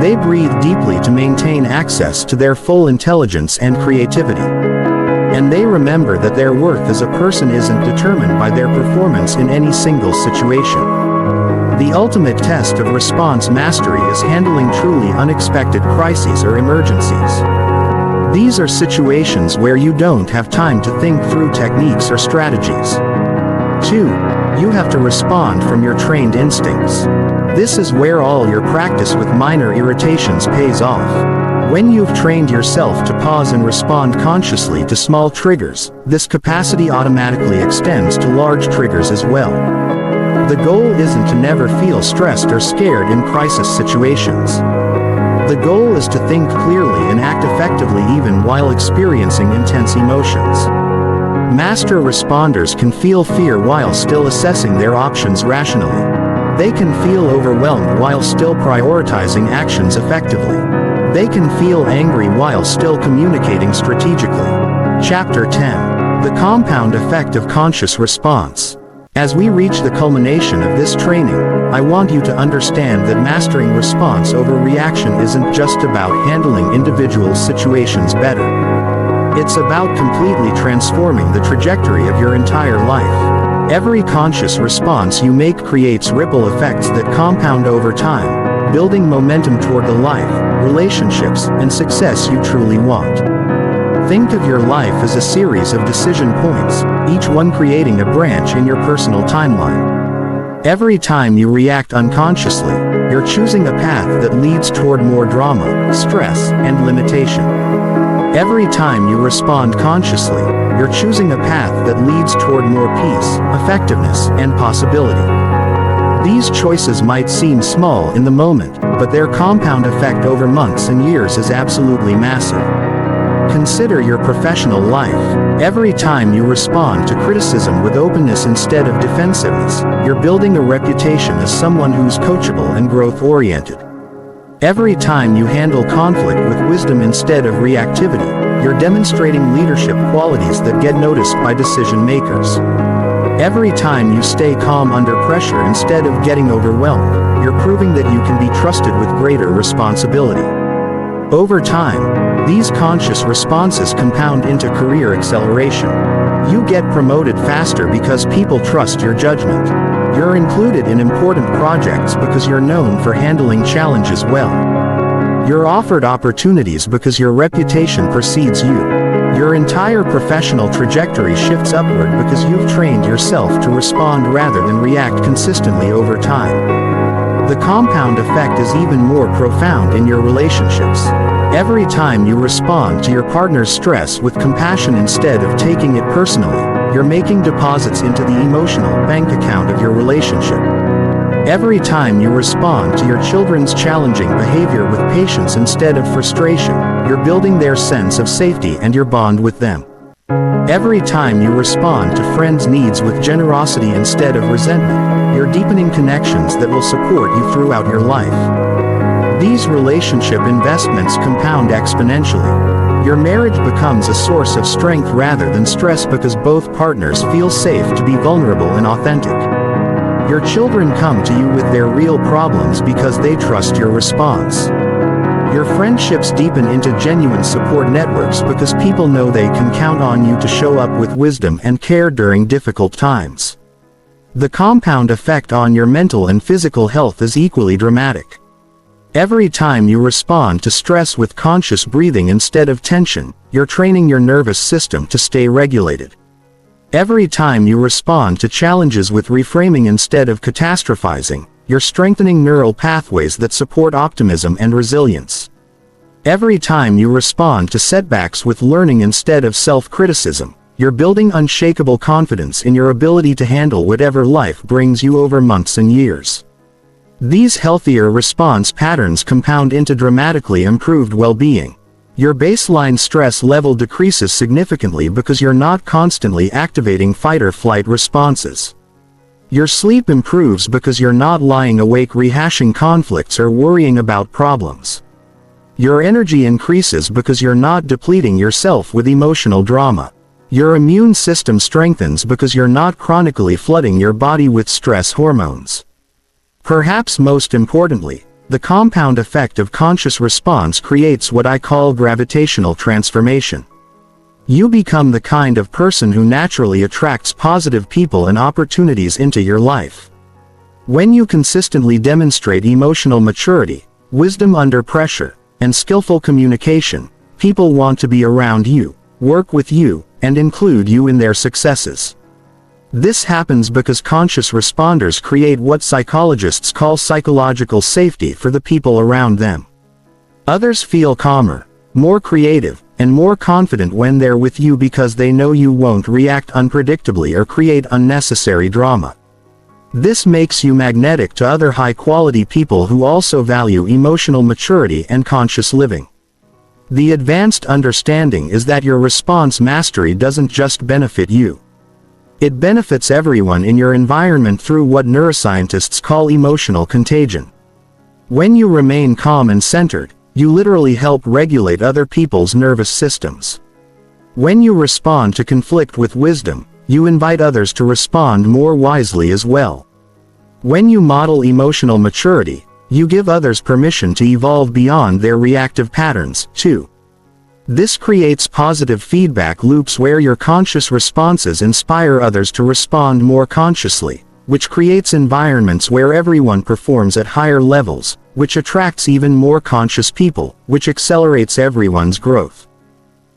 They breathe deeply to maintain access to their full intelligence and creativity. And they remember that their worth as a person isn't determined by their performance in any single situation. The ultimate test of response mastery is handling truly unexpected crises or emergencies. These are situations where you don't have time to think through techniques or strategies. 2. You have to respond from your trained instincts. This is where all your practice with minor irritations pays off. When you've trained yourself to pause and respond consciously to small triggers, this capacity automatically extends to large triggers as well. The goal isn't to never feel stressed or scared in crisis situations. The goal is to think clearly and act effectively even while experiencing intense emotions. Master responders can feel fear while still assessing their options rationally. They can feel overwhelmed while still prioritizing actions effectively. They can feel angry while still communicating strategically. Chapter 10. The Compound Effect of Conscious Response. As we reach the culmination of this training, I want you to understand that mastering response over reaction isn't just about handling individual situations better. It's about completely transforming the trajectory of your entire life. Every conscious response you make creates ripple effects that compound over time, building momentum toward the life, relationships, and success you truly want. Think of your life as a series of decision points, each one creating a branch in your personal timeline. Every time you react unconsciously, you're choosing a path that leads toward more drama, stress, and limitation. Every time you respond consciously, you're choosing a path that leads toward more peace, effectiveness, and possibility. These choices might seem small in the moment, but their compound effect over months and years is absolutely massive. Consider your professional life. Every time you respond to criticism with openness instead of defensiveness, you're building a reputation as someone who's coachable and growth-oriented. Every time you handle conflict with wisdom instead of reactivity, you're demonstrating leadership qualities that get noticed by decision makers. Every time you stay calm under pressure instead of getting overwhelmed, you're proving that you can be trusted with greater responsibility. Over time, these conscious responses compound into career acceleration. You get promoted faster because people trust your judgment. You're included in important projects because you're known for handling challenges well. You're offered opportunities because your reputation precedes you. Your entire professional trajectory shifts upward because you've trained yourself to respond rather than react consistently over time. The compound effect is even more profound in your relationships. Every time you respond to your partner's stress with compassion instead of taking it personally, you're making deposits into the emotional bank account of your relationship. Every time you respond to your children's challenging behavior with patience instead of frustration, you're building their sense of safety and your bond with them. Every time you respond to friends' needs with generosity instead of resentment, you're deepening connections that will support you throughout your life. These relationship investments compound exponentially. Your marriage becomes a source of strength rather than stress because both partners feel safe to be vulnerable and authentic. Your children come to you with their real problems because they trust your response. Your friendships deepen into genuine support networks because people know they can count on you to show up with wisdom and care during difficult times. The compound effect on your mental and physical health is equally dramatic. Every time you respond to stress with conscious breathing instead of tension, you're training your nervous system to stay regulated. Every time you respond to challenges with reframing instead of catastrophizing, you're strengthening neural pathways that support optimism and resilience. Every time you respond to setbacks with learning instead of self-criticism, you're building unshakable confidence in your ability to handle whatever life brings you over months and years. These healthier response patterns compound into dramatically improved well-being. Your baseline stress level decreases significantly because you're not constantly activating fight-or-flight responses. Your sleep improves because you're not lying awake rehashing conflicts or worrying about problems. Your energy increases because you're not depleting yourself with emotional drama. Your immune system strengthens because you're not chronically flooding your body with stress hormones. Perhaps most importantly, the compound effect of conscious response creates what I call gravitational transformation. You become the kind of person who naturally attracts positive people and opportunities into your life. When you consistently demonstrate emotional maturity, wisdom under pressure, and skillful communication, people want to be around you, work with you, and include you in their successes. This happens because conscious responders create what psychologists call psychological safety for the people around them. Others feel calmer, more creative, and more confident when they're with you because they know you won't react unpredictably or create unnecessary drama. This makes you magnetic to other high-quality people who also value emotional maturity and conscious living. The advanced understanding is that your response mastery doesn't just benefit you. It benefits everyone in your environment through what neuroscientists call emotional contagion. When you remain calm and centered, you literally help regulate other people's nervous systems. When you respond to conflict with wisdom, you invite others to respond more wisely as well. When you model emotional maturity, you give others permission to evolve beyond their reactive patterns, too. This creates positive feedback loops where your conscious responses inspire others to respond more consciously, which creates environments where everyone performs at higher levels, which attracts even more conscious people, which accelerates everyone's growth.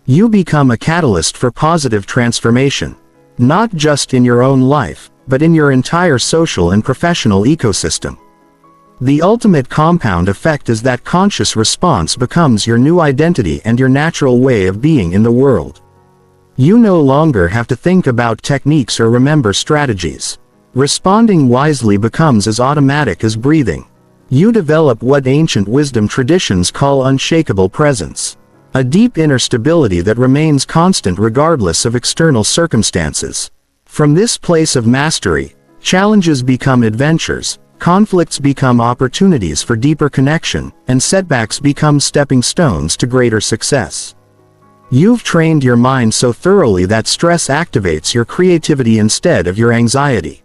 You become a catalyst for positive transformation, not just in your own life, but in your entire social and professional ecosystem. The ultimate compound effect is that conscious response becomes your new identity and your natural way of being in the world. You no longer have to think about techniques or remember strategies. Responding wisely becomes as automatic as breathing. You develop what ancient wisdom traditions call unshakable presence, a deep inner stability that remains constant regardless of external circumstances. From this place of mastery, challenges become adventures, conflicts become opportunities for deeper connection, and setbacks become stepping stones to greater success. You've trained your mind so thoroughly that stress activates your creativity instead of your anxiety.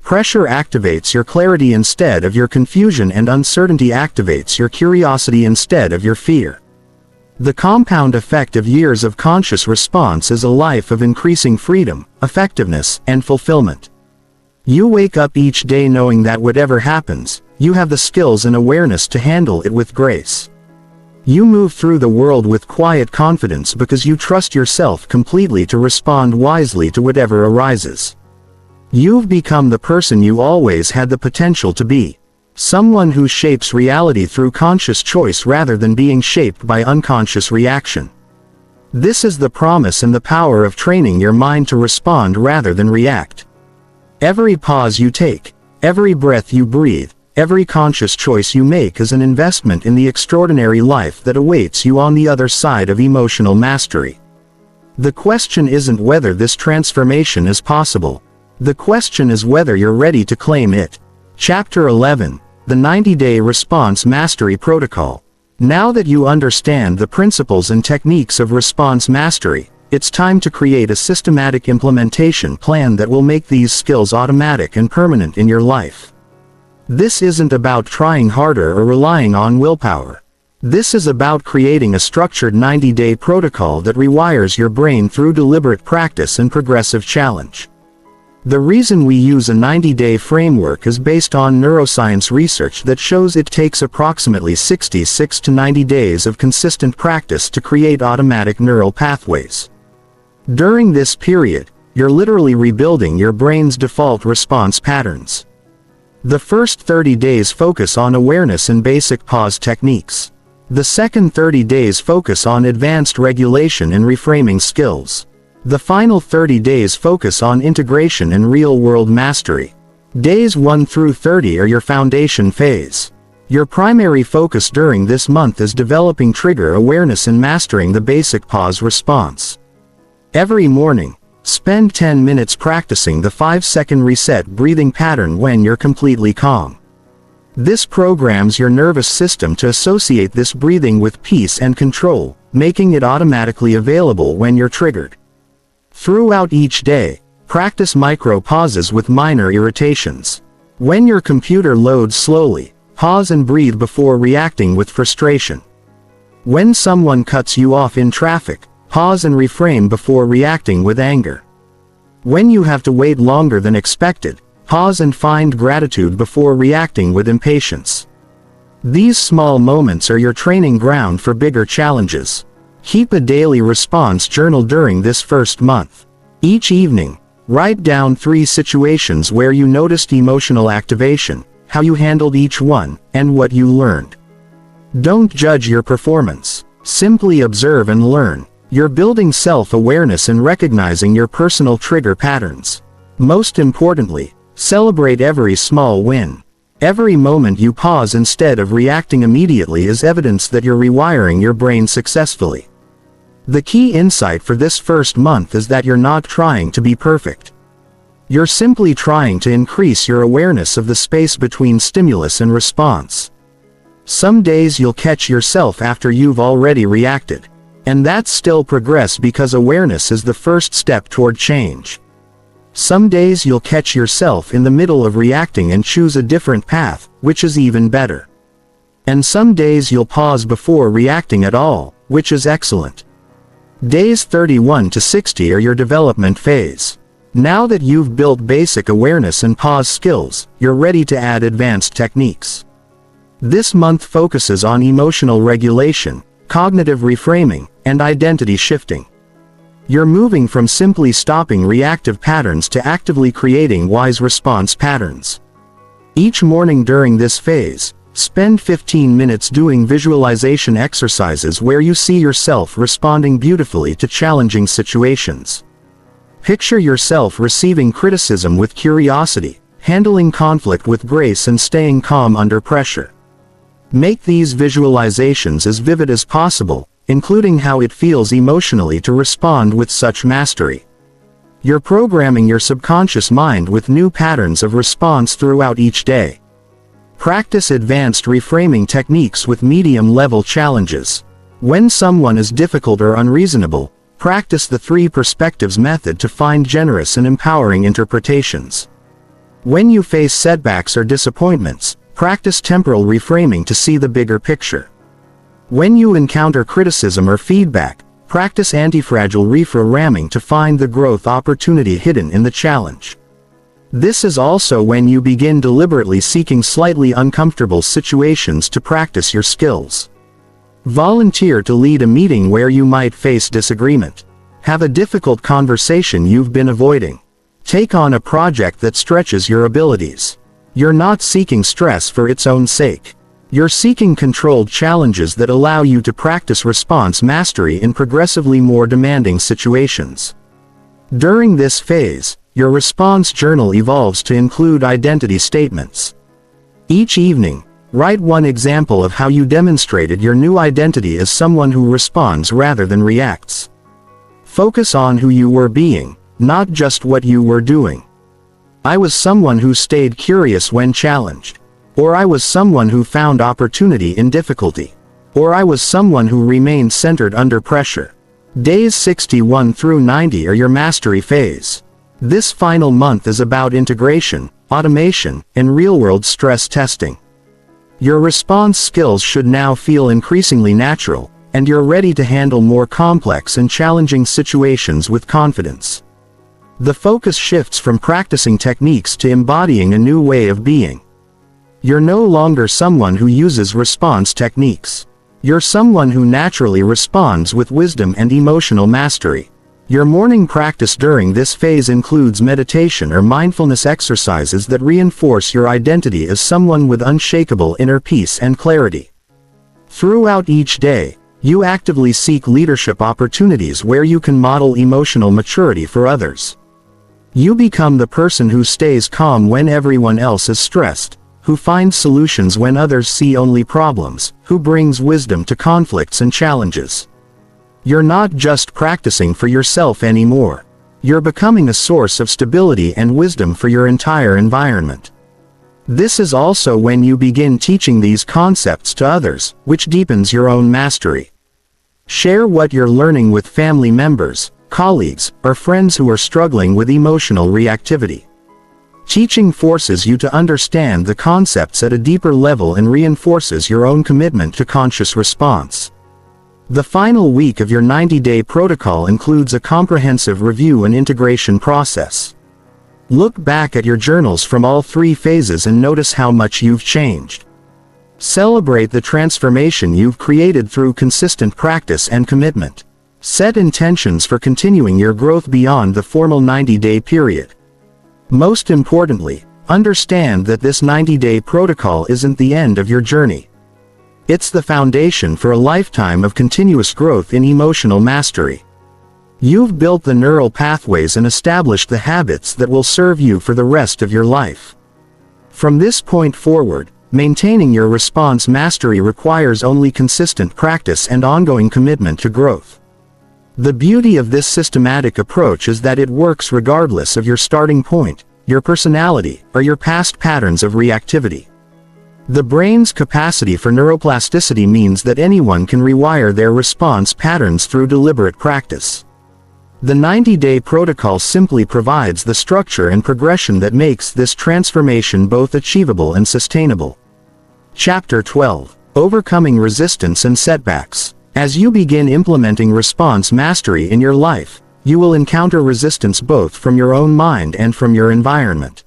Pressure activates your clarity instead of your confusion, and uncertainty activates your curiosity instead of your fear. The compound effect of years of conscious response is a life of increasing freedom, effectiveness, and fulfillment. You wake up each day knowing that whatever happens, you have the skills and awareness to handle it with grace. You move through the world with quiet confidence because you trust yourself completely to respond wisely to whatever arises. You've become the person you always had the potential to be. Someone who shapes reality through conscious choice rather than being shaped by unconscious reaction. This is the promise and the power of training your mind to respond rather than react. Every pause you take, every breath you breathe, every conscious choice you make is an investment in the extraordinary life that awaits you on the other side of emotional mastery. The question isn't whether this transformation is possible. The question is whether you're ready to claim it. Chapter 11. The 90-Day Response Mastery Protocol. Now that you understand the principles and techniques of response mastery, it's time to create a systematic implementation plan that will make these skills automatic and permanent in your life. This isn't about trying harder or relying on willpower. This is about creating a structured 90-day protocol that rewires your brain through deliberate practice and progressive challenge. The reason we use a 90-day framework is based on neuroscience research that shows it takes approximately 66 to 90 days of consistent practice to create automatic neural pathways. During this period, you're literally rebuilding your brain's default response patterns. The first 30 days focus on awareness and basic pause techniques. The second 30 days focus on advanced regulation and reframing skills. The final 30 days focus on integration and real-world mastery. Days 1 through 30 are your foundation phase. Your primary focus during this month is developing trigger awareness and mastering the basic pause response. Every morning, spend 10 minutes practicing the 5-second reset breathing pattern when you're completely calm. This programs your nervous system to associate this breathing with peace and control, making it automatically available when you're triggered. Throughout each day, practice micro pauses with minor irritations. When your computer loads slowly, pause and breathe before reacting with frustration. When someone cuts you off in traffic, pause and reframe before reacting with anger. When you have to wait longer than expected, pause and find gratitude before reacting with impatience. These small moments are your training ground for bigger challenges. Keep a daily response journal during this first month. Each evening, write down 3 situations where you noticed emotional activation, how you handled each one, and what you learned. Don't judge your performance. Simply observe and learn. You're building self-awareness and recognizing your personal trigger patterns. Most importantly, celebrate every small win. Every moment you pause instead of reacting immediately is evidence that you're rewiring your brain successfully. The key insight for this first month is that you're not trying to be perfect. You're simply trying to increase your awareness of the space between stimulus and response. Some days you'll catch yourself after you've already reacted. And that's still progress because awareness is the first step toward change. Some days you'll catch yourself in the middle of reacting and choose a different path, which is even better. And some days you'll pause before reacting at all, which is excellent. Days 31 to 60 are your development phase. Now that you've built basic awareness and pause skills, you're ready to add advanced techniques. This month focuses on emotional regulation, cognitive reframing, and identity shifting. You're moving from simply stopping reactive patterns to actively creating wise response patterns. Each morning during this phase, spend 15 minutes doing visualization exercises where you see yourself responding beautifully to challenging situations. Picture yourself receiving criticism with curiosity, handling conflict with grace and staying calm under pressure. Make these visualizations as vivid as possible, including how it feels emotionally to respond with such mastery. You're programming your subconscious mind with new patterns of response throughout each day. Practice advanced reframing techniques with medium-level challenges. When someone is difficult or unreasonable, practice the 3 perspectives method to find generous and empowering interpretations. When you face setbacks or disappointments, practice temporal reframing to see the bigger picture. When you encounter criticism or feedback, practice antifragile reframming to find the growth opportunity hidden in the challenge. This is also when you begin deliberately seeking slightly uncomfortable situations to practice your skills. Volunteer to lead a meeting where you might face disagreement. Have a difficult conversation you've been avoiding. Take on a project that stretches your abilities. You're not seeking stress for its own sake. You're seeking controlled challenges that allow you to practice response mastery in progressively more demanding situations. During this phase, your response journal evolves to include identity statements. Each evening, write one example of how you demonstrated your new identity as someone who responds rather than reacts. Focus on who you were being, not just what you were doing. I was someone who stayed curious when challenged. Or I was someone who found opportunity in difficulty. Or I was someone who remained centered under pressure. Days 61 through 90 are your mastery phase. This final month is about integration, automation, and real-world stress testing. Your response skills should now feel increasingly natural, and you're ready to handle more complex and challenging situations with confidence. The focus shifts from practicing techniques to embodying a new way of being. You're no longer someone who uses response techniques. You're someone who naturally responds with wisdom and emotional mastery. Your morning practice during this phase includes meditation or mindfulness exercises that reinforce your identity as someone with unshakable inner peace and clarity. Throughout each day, you actively seek leadership opportunities where you can model emotional maturity for others. You become the person who stays calm when everyone else is stressed, who finds solutions when others see only problems, who brings wisdom to conflicts and challenges. You're not just practicing for yourself anymore. You're becoming a source of stability and wisdom for your entire environment. This is also when you begin teaching these concepts to others, which deepens your own mastery. Share what you're learning with family members, colleagues, or friends who are struggling with emotional reactivity. Teaching forces you to understand the concepts at a deeper level and reinforces your own commitment to conscious response. The final week of your 90-day protocol includes a comprehensive review and integration process. Look back at your journals from all 3 phases and notice how much you've changed. Celebrate the transformation you've created through consistent practice and commitment. Set intentions for continuing your growth beyond the formal 90-day period. Most importantly, understand that this 90-day protocol isn't the end of your journey. It's the foundation for a lifetime of continuous growth in emotional mastery. You've built the neural pathways and established the habits that will serve you for the rest of your life. From this point forward, maintaining your response mastery requires only consistent practice and ongoing commitment to growth. The beauty of this systematic approach is that it works regardless of your starting point, your personality, or your past patterns of reactivity. The brain's capacity for neuroplasticity means that anyone can rewire their response patterns through deliberate practice. The 90-day protocol simply provides the structure and progression that makes this transformation both achievable and sustainable. Chapter 12: Overcoming Resistance and Setbacks. As you begin implementing response mastery in your life, you will encounter resistance both from your own mind and from your environment.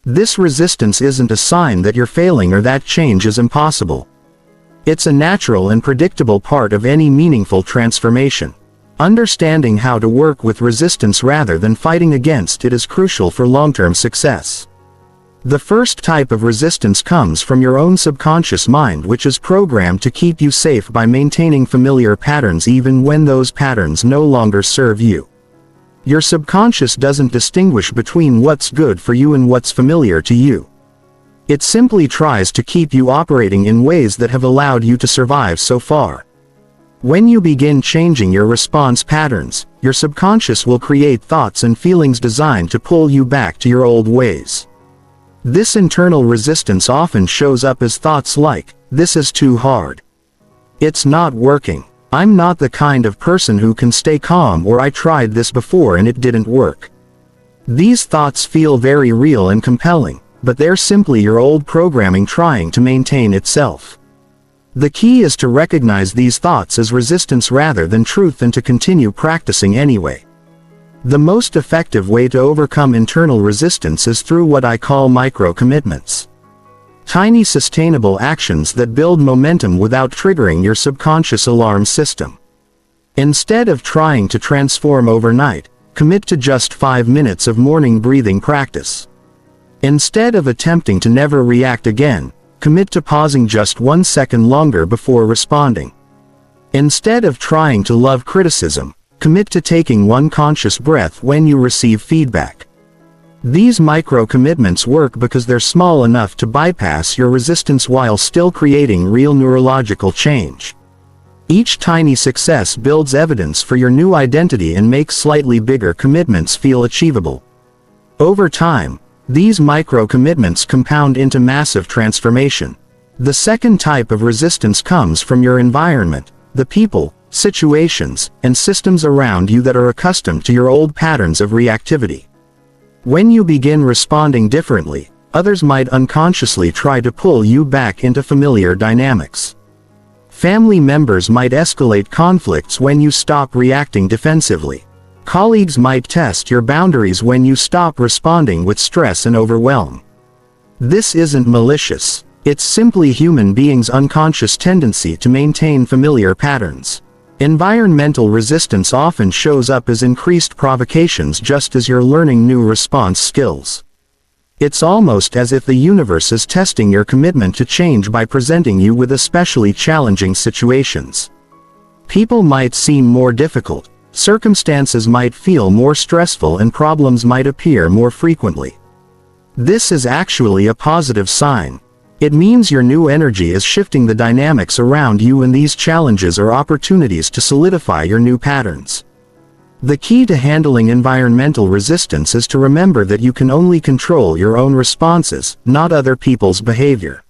This resistance isn't a sign that you're failing or that change is impossible. It's a natural and predictable part of any meaningful transformation. Understanding how to work with resistance rather than fighting against it is crucial for long-term success. The first type of resistance comes from your own subconscious mind, which is programmed to keep you safe by maintaining familiar patterns even when those patterns no longer serve you. Your subconscious doesn't distinguish between what's good for you and what's familiar to you. It simply tries to keep you operating in ways that have allowed you to survive so far. When you begin changing your response patterns, your subconscious will create thoughts and feelings designed to pull you back to your old ways. This internal resistance often shows up as thoughts like, "This is too hard. It's not working. I'm not the kind of person who can stay calm," or "I tried this before and it didn't work." These thoughts feel very real and compelling, but they're simply your old programming trying to maintain itself. The key is to recognize these thoughts as resistance rather than truth and to continue practicing anyway. The most effective way to overcome internal resistance is through what I call micro-commitments. Tiny sustainable actions that build momentum without triggering your subconscious alarm system. Instead of trying to transform overnight, commit to just 5 minutes of morning breathing practice. Instead of attempting to never react again, commit to pausing just 1 second longer before responding. Instead of trying to love criticism, commit to taking 1 conscious breath when you receive feedback. These micro-commitments work because they're small enough to bypass your resistance while still creating real neurological change. Each tiny success builds evidence for your new identity and makes slightly bigger commitments feel achievable. Over time, These micro-commitments compound into massive transformation. The second type of resistance comes from your environment, the people, situations, and systems around you that are accustomed to your old patterns of reactivity. When you begin responding differently, others might unconsciously try to pull you back into familiar dynamics. Family members might escalate conflicts when you stop reacting defensively. Colleagues might test your boundaries when you stop responding with stress and overwhelm. This isn't malicious. It's simply human beings' unconscious tendency to maintain familiar patterns. Environmental resistance often shows up as increased provocations just as you're learning new response skills. It's almost as if the universe is testing your commitment to change by presenting you with especially challenging situations. People might seem more difficult, circumstances might feel more stressful, and problems might appear more frequently. This is actually a positive sign. It means your new energy is shifting the dynamics around you, and these challenges are opportunities to solidify your new patterns. The key to handling environmental resistance is to remember that you can only control your own responses, not other people's behavior.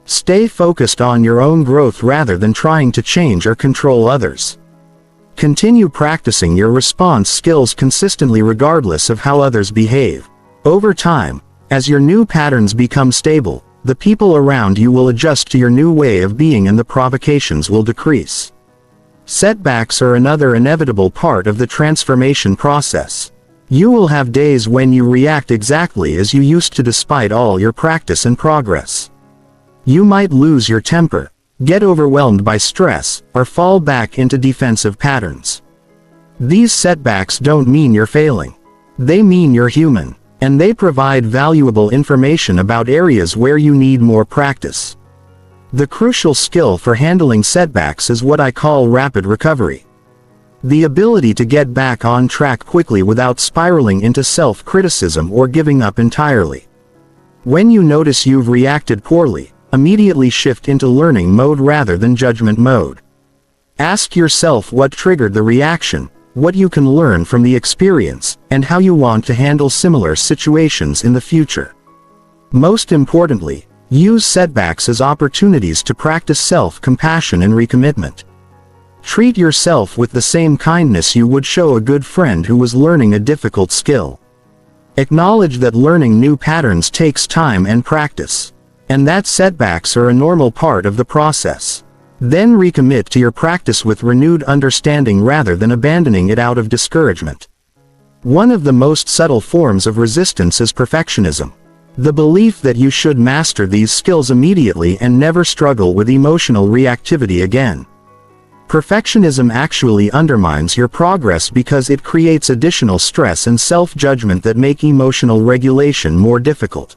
Stay focused on your own growth rather than trying to change or control others. Continue practicing your response skills consistently regardless of how others behave. Over time, as your new patterns become stable, the people around you will adjust to your new way of being and the provocations will decrease. Setbacks are another inevitable part of the transformation process. You will have days when you react exactly as you used to despite all your practice and progress. You might lose your temper, get overwhelmed by stress, or fall back into defensive patterns. These setbacks don't mean you're failing. They mean you're human, and they provide valuable information about areas where you need more practice. The crucial skill for handling setbacks is what I call rapid recovery. The ability to get back on track quickly without spiraling into self-criticism or giving up entirely. When you notice you've reacted poorly, immediately shift into learning mode rather than judgment mode. Ask yourself what triggered the reaction, what you can learn from the experience, and how you want to handle similar situations in the future. Most importantly, use setbacks as opportunities to practice self-compassion and recommitment. Treat yourself with the same kindness you would show a good friend who was learning a difficult skill. Acknowledge that learning new patterns takes time and practice, and that setbacks are a normal part of the process. Then recommit to your practice with renewed understanding rather than abandoning it out of discouragement. One of the most subtle forms of resistance is perfectionism. The belief that you should master these skills immediately and never struggle with emotional reactivity again. Perfectionism actually undermines your progress because it creates additional stress and self-judgment that make emotional regulation more difficult.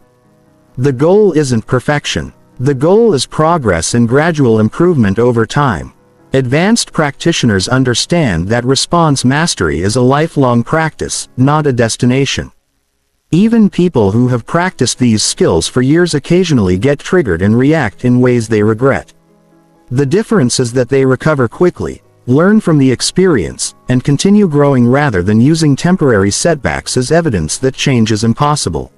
The goal isn't perfection. The goal is progress and gradual improvement over time. Advanced practitioners understand that response mastery is a lifelong practice, not a destination. Even people who have practiced these skills for years occasionally get triggered and react in ways they regret. The difference is that they recover quickly, learn from the experience, and continue growing rather than using temporary setbacks as evidence that change is impossible.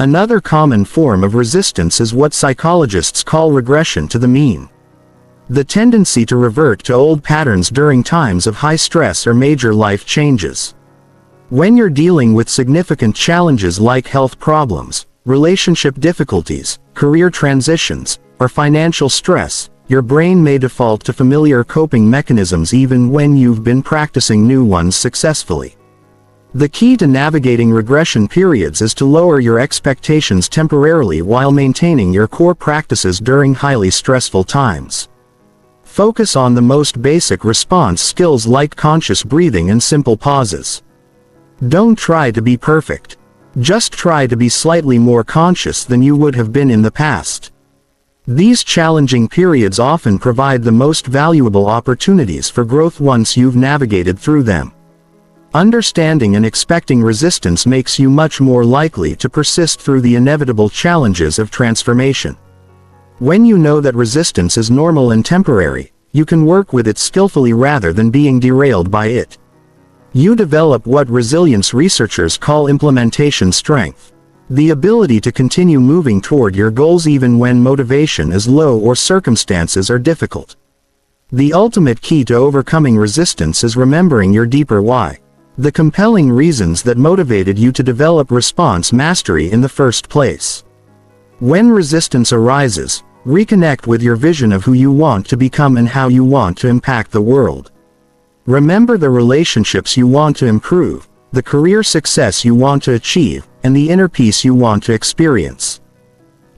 Another common form of resistance is what psychologists call regression to the mean. The tendency to revert to old patterns during times of high stress or major life changes. When you're dealing with significant challenges like health problems, relationship difficulties, career transitions, or financial stress, your brain may default to familiar coping mechanisms even when you've been practicing new ones successfully. The key to navigating regression periods is to lower your expectations temporarily while maintaining your core practices during highly stressful times. Focus on the most basic response skills like conscious breathing and simple pauses. Don't try to be perfect. Just try to be slightly more conscious than you would have been in the past. These challenging periods often provide the most valuable opportunities for growth once you've navigated through them. Understanding and expecting resistance makes you much more likely to persist through the inevitable challenges of transformation. When you know that resistance is normal and temporary, you can work with it skillfully rather than being derailed by it. You develop what resilience researchers call implementation strength. The ability to continue moving toward your goals even when motivation is low or circumstances are difficult. The ultimate key to overcoming resistance is remembering your deeper why. The compelling reasons that motivated you to develop response mastery in the first place. When resistance arises, reconnect with your vision of who you want to become and how you want to impact the world. Remember the relationships you want to improve, the career success you want to achieve, and the inner peace you want to experience.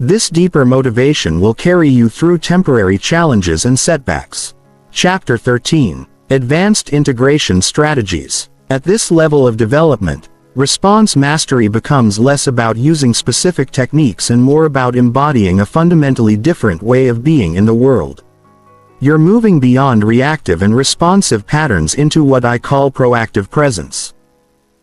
This deeper motivation will carry you through temporary challenges and setbacks. Chapter 13. Advanced Integration Strategies. At this level of development, response mastery becomes less about using specific techniques and more about embodying a fundamentally different way of being in the world. You're moving beyond reactive and responsive patterns into what I call proactive presence.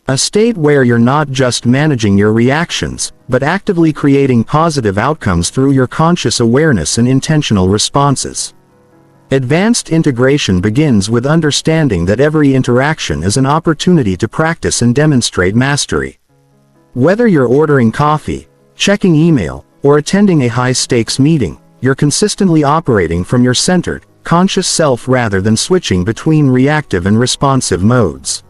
A state where you're not just managing your reactions, but actively creating positive outcomes through your conscious awareness and intentional responses. Advanced integration begins with understanding that every interaction is an opportunity to practice and demonstrate mastery. Whether you're ordering coffee, checking email, or attending a high-stakes meeting, you're consistently operating from your centered, conscious self rather than switching between reactive and responsive modes.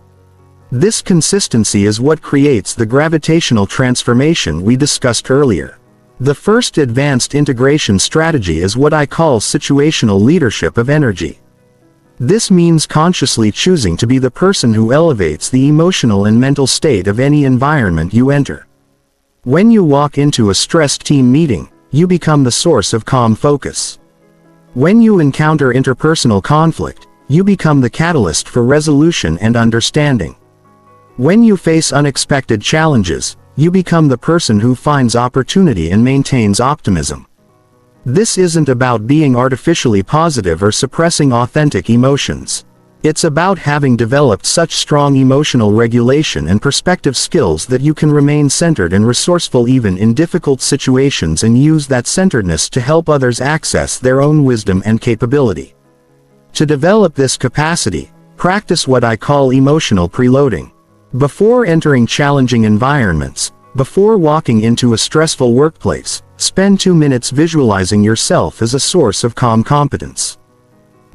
This consistency is what creates the gravitational transformation we discussed earlier. The first advanced integration strategy is what I call situational leadership of energy. This means consciously choosing to be the person who elevates the emotional and mental state of any environment you enter. When you walk into a stressed team meeting, you become the source of calm focus. When you encounter interpersonal conflict, you become the catalyst for resolution and understanding. When you face unexpected challenges, you become the person who finds opportunity and maintains optimism. This isn't about being artificially positive or suppressing authentic emotions. It's about having developed such strong emotional regulation and perspective skills that you can remain centered and resourceful even in difficult situations and use that centeredness to help others access their own wisdom and capability. To develop this capacity, practice what I call emotional preloading. Before entering challenging environments, before walking into a stressful workplace, spend 2 minutes visualizing yourself as a source of calm competence.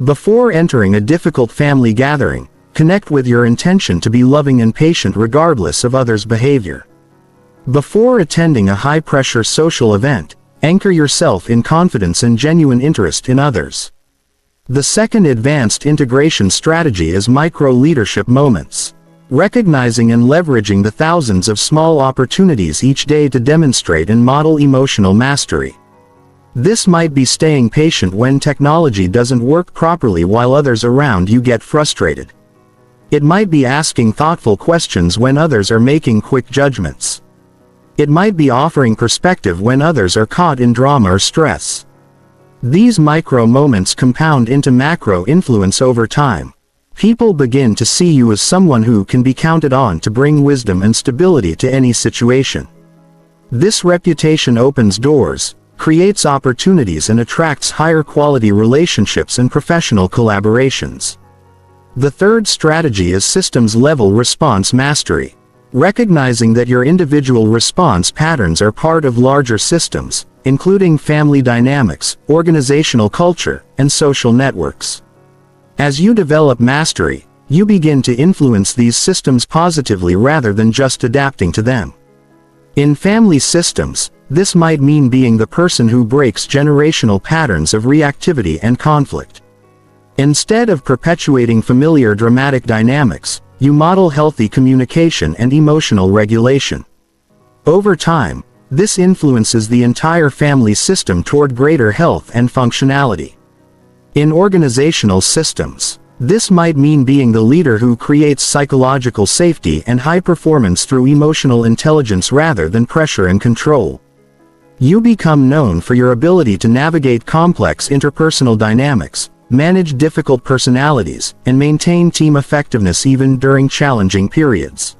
Before entering a difficult family gathering, connect with your intention to be loving and patient regardless of others' behavior. Before attending a high-pressure social event, anchor yourself in confidence and genuine interest in others. The second advanced integration strategy is micro-leadership moments. Recognizing and leveraging the thousands of small opportunities each day to demonstrate and model emotional mastery. This might be staying patient when technology doesn't work properly while others around you get frustrated. It might be asking thoughtful questions when others are making quick judgments. It might be offering perspective when others are caught in drama or stress. These micro moments compound into macro influence over time. People begin to see you as someone who can be counted on to bring wisdom and stability to any situation. This reputation opens doors, creates opportunities and attracts higher quality relationships and professional collaborations. The third strategy is systems-level response mastery. Recognizing that your individual response patterns are part of larger systems, including family dynamics, organizational culture, and social networks. As you develop mastery, you begin to influence these systems positively rather than just adapting to them. In family systems, this might mean being the person who breaks generational patterns of reactivity and conflict. Instead of perpetuating familiar dramatic dynamics, you model healthy communication and emotional regulation. Over time, this influences the entire family system toward greater health and functionality. In organizational systems, this might mean being the leader who creates psychological safety and high performance through emotional intelligence rather than pressure and control. You become known for your ability to navigate complex interpersonal dynamics, manage difficult personalities, and maintain team effectiveness even during challenging periods.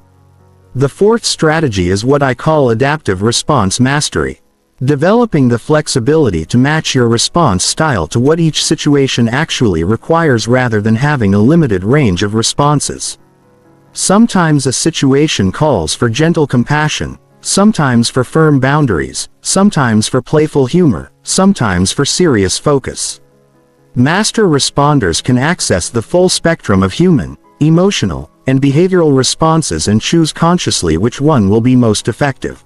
The fourth strategy is what I call adaptive response mastery. Developing the flexibility to match your response style to what each situation actually requires rather than having a limited range of responses. Sometimes a situation calls for gentle compassion, sometimes for firm boundaries, sometimes for playful humor, sometimes for serious focus. Master responders can access the full spectrum of human, emotional, and behavioral responses and choose consciously which one will be most effective.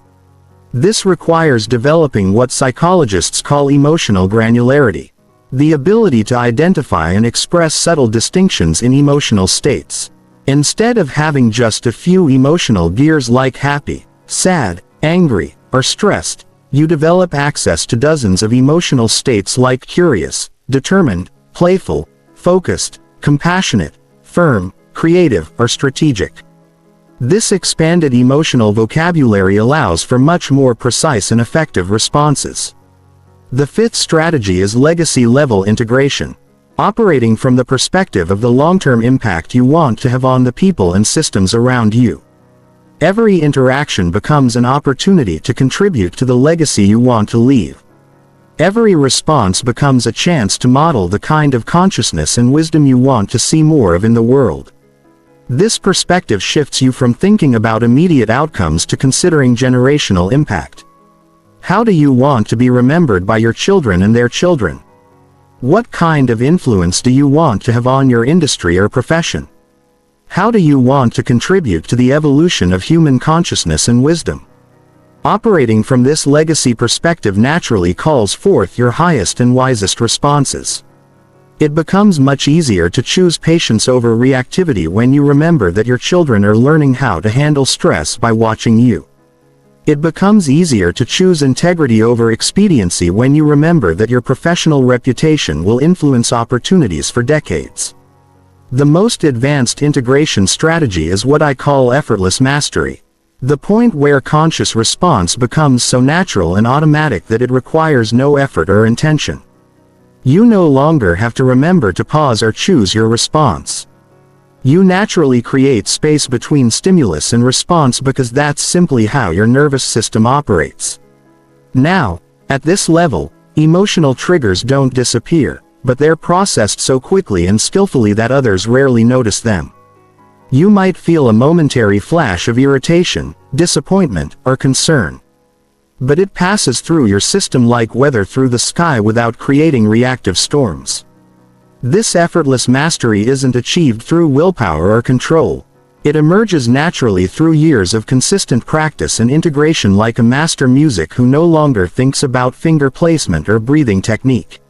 This requires developing what psychologists call emotional granularity, the ability to identify and express subtle distinctions in emotional states. Instead of having just a few emotional gears like happy, sad, angry, or stressed, you develop access to dozens of emotional states like curious, determined, playful, focused, compassionate, firm, creative, or strategic. This expanded emotional vocabulary allows for much more precise and effective responses. The fifth strategy is legacy-level integration, operating from the perspective of the long-term impact you want to have on the people and systems around you. Every interaction becomes an opportunity to contribute to the legacy you want to leave. Every response becomes a chance to model the kind of consciousness and wisdom you want to see more of in the world. This perspective shifts you from thinking about immediate outcomes to considering generational impact. How do you want to be remembered by your children and their children? What kind of influence do you want to have on your industry or profession? How do you want to contribute to the evolution of human consciousness and wisdom? Operating from this legacy perspective naturally calls forth your highest and wisest responses. It becomes much easier to choose patience over reactivity when you remember that your children are learning how to handle stress by watching you. It becomes easier to choose integrity over expediency when you remember that your professional reputation will influence opportunities for decades. The most advanced integration strategy is what I call effortless mastery, the point where conscious response becomes so natural and automatic that it requires no effort or intention. You no longer have to remember to pause or choose your response. You naturally create space between stimulus and response because that's simply how your nervous system operates. Now, at this level, emotional triggers don't disappear, but they're processed so quickly and skillfully that others rarely notice them. You might feel a momentary flash of irritation, disappointment, or concern. But it passes through your system like weather through the sky without creating reactive storms. This effortless mastery isn't achieved through willpower or control. It emerges naturally through years of consistent practice and integration, like a master music who no longer thinks about finger placement or breathing technique.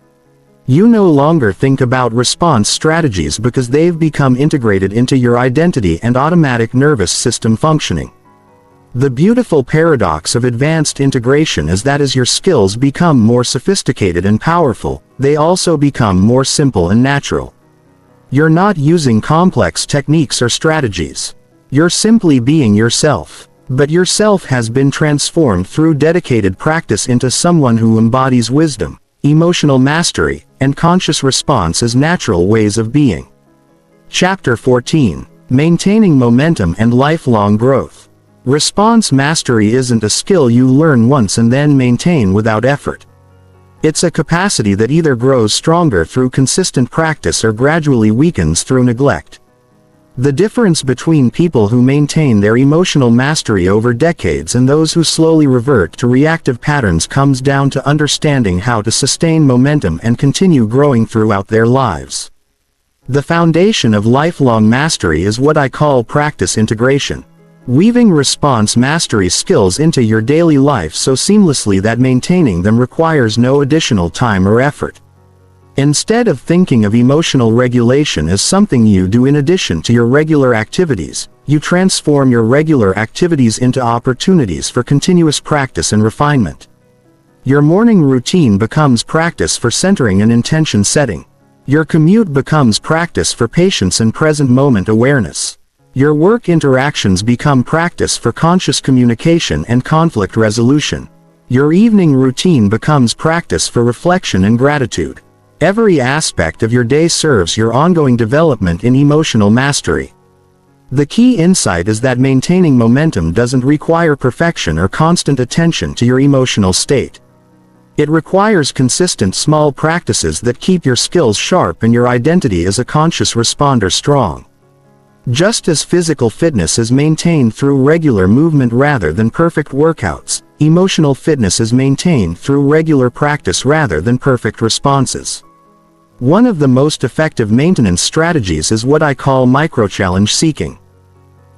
You no longer think about response strategies because they've become integrated into your identity and automatic nervous system functioning. The beautiful paradox of advanced integration is that as your skills become more sophisticated and powerful, they also become more simple and natural. You're not using complex techniques or strategies. You're simply being yourself. But yourself has been transformed through dedicated practice into someone who embodies wisdom, emotional mastery, and conscious response as natural ways of being. Chapter 14. Maintaining Momentum and Lifelong Growth. Response mastery isn't a skill you learn once and then maintain without effort. It's a capacity that either grows stronger through consistent practice or gradually weakens through neglect. The difference between people who maintain their emotional mastery over decades and those who slowly revert to reactive patterns comes down to understanding how to sustain momentum and continue growing throughout their lives. The foundation of lifelong mastery is what I call practice integration. Weaving response mastery skills into your daily life so seamlessly that maintaining them requires no additional time or effort. Instead of thinking of emotional regulation as something you do in addition to your regular activities, you transform your regular activities into opportunities for continuous practice and refinement. Your morning routine becomes practice for centering and intention setting. Your commute becomes practice for patience and present moment awareness. Your work interactions become practice for conscious communication and conflict resolution. Your evening routine becomes practice for reflection and gratitude. Every aspect of your day serves your ongoing development in emotional mastery. The key insight is that maintaining momentum doesn't require perfection or constant attention to your emotional state. It requires consistent small practices that keep your skills sharp and your identity as a conscious responder strong. Just as physical fitness is maintained through regular movement rather than perfect workouts, emotional fitness is maintained through regular practice rather than perfect responses. One of the most effective maintenance strategies is what I call micro-challenge seeking.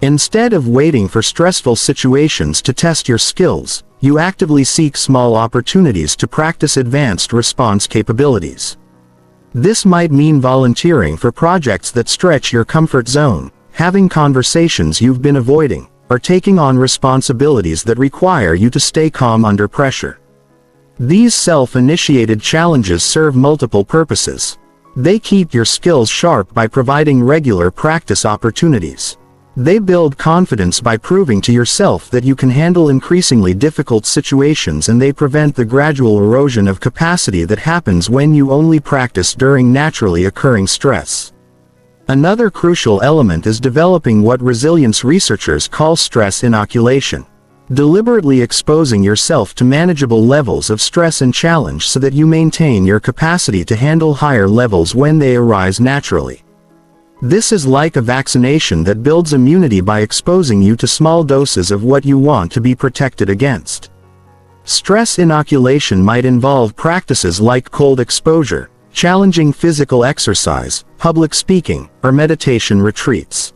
Instead of waiting for stressful situations to test your skills, you actively seek small opportunities to practice advanced response capabilities. This might mean volunteering for projects that stretch your comfort zone, having conversations you've been avoiding, or taking on responsibilities that require you to stay calm under pressure. These self-initiated challenges serve multiple purposes. They keep your skills sharp by providing regular practice opportunities. They build confidence by proving to yourself that you can handle increasingly difficult situations, and they prevent the gradual erosion of capacity that happens when you only practice during naturally occurring stress. Another crucial element is developing what resilience researchers call stress inoculation. Deliberately exposing yourself to manageable levels of stress and challenge so that you maintain your capacity to handle higher levels when they arise naturally. This is like a vaccination that builds immunity by exposing you to small doses of what you want to be protected against. Stress inoculation might involve practices like cold exposure, challenging physical exercise, public speaking, or meditation retreats.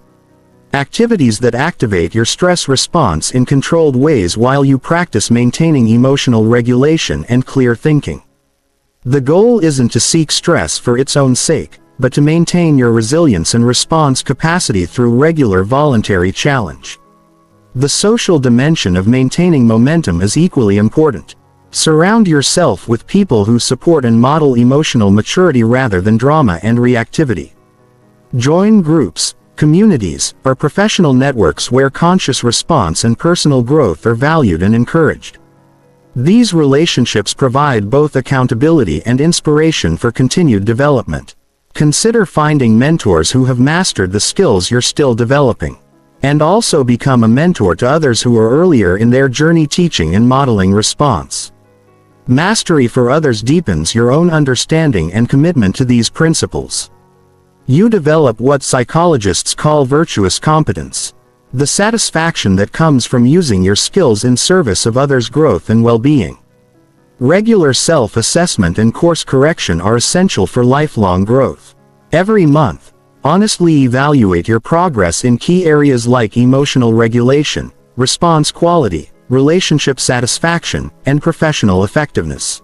Activities that activate your stress response in controlled ways while you practice maintaining emotional regulation and clear thinking. The goal isn't to seek stress for its own sake, but to maintain your resilience and response capacity through regular voluntary challenge. The social dimension of maintaining momentum is equally important. Surround yourself with people who support and model emotional maturity rather than drama and reactivity. Join groups, communities, or professional networks where conscious response and personal growth are valued and encouraged. These relationships provide both accountability and inspiration for continued development. Consider finding mentors who have mastered the skills you're still developing. And also become a mentor to others who are earlier in their journey teaching and modeling response. Mastery for others deepens your own understanding and commitment to these principles. You develop what psychologists call virtuous competence, the satisfaction that comes from using your skills in service of others' growth and well-being. Regular self-assessment and course correction are essential for lifelong growth. Every month, honestly evaluate your progress in key areas like emotional regulation, response quality, relationship satisfaction, and professional effectiveness.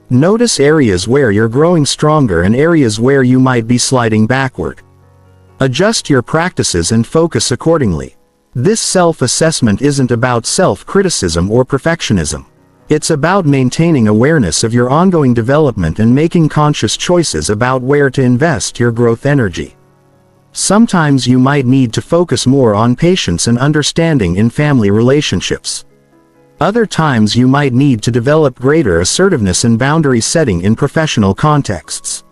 Notice areas where you're growing stronger and areas where you might be sliding backward. Adjust your practices and focus accordingly. This self-assessment isn't about self-criticism or perfectionism. It's about maintaining awareness of your ongoing development and making conscious choices about where to invest your growth energy. Sometimes you might need to focus more on patience and understanding in family relationships. Other times you might need to develop greater assertiveness and boundary setting in professional contexts.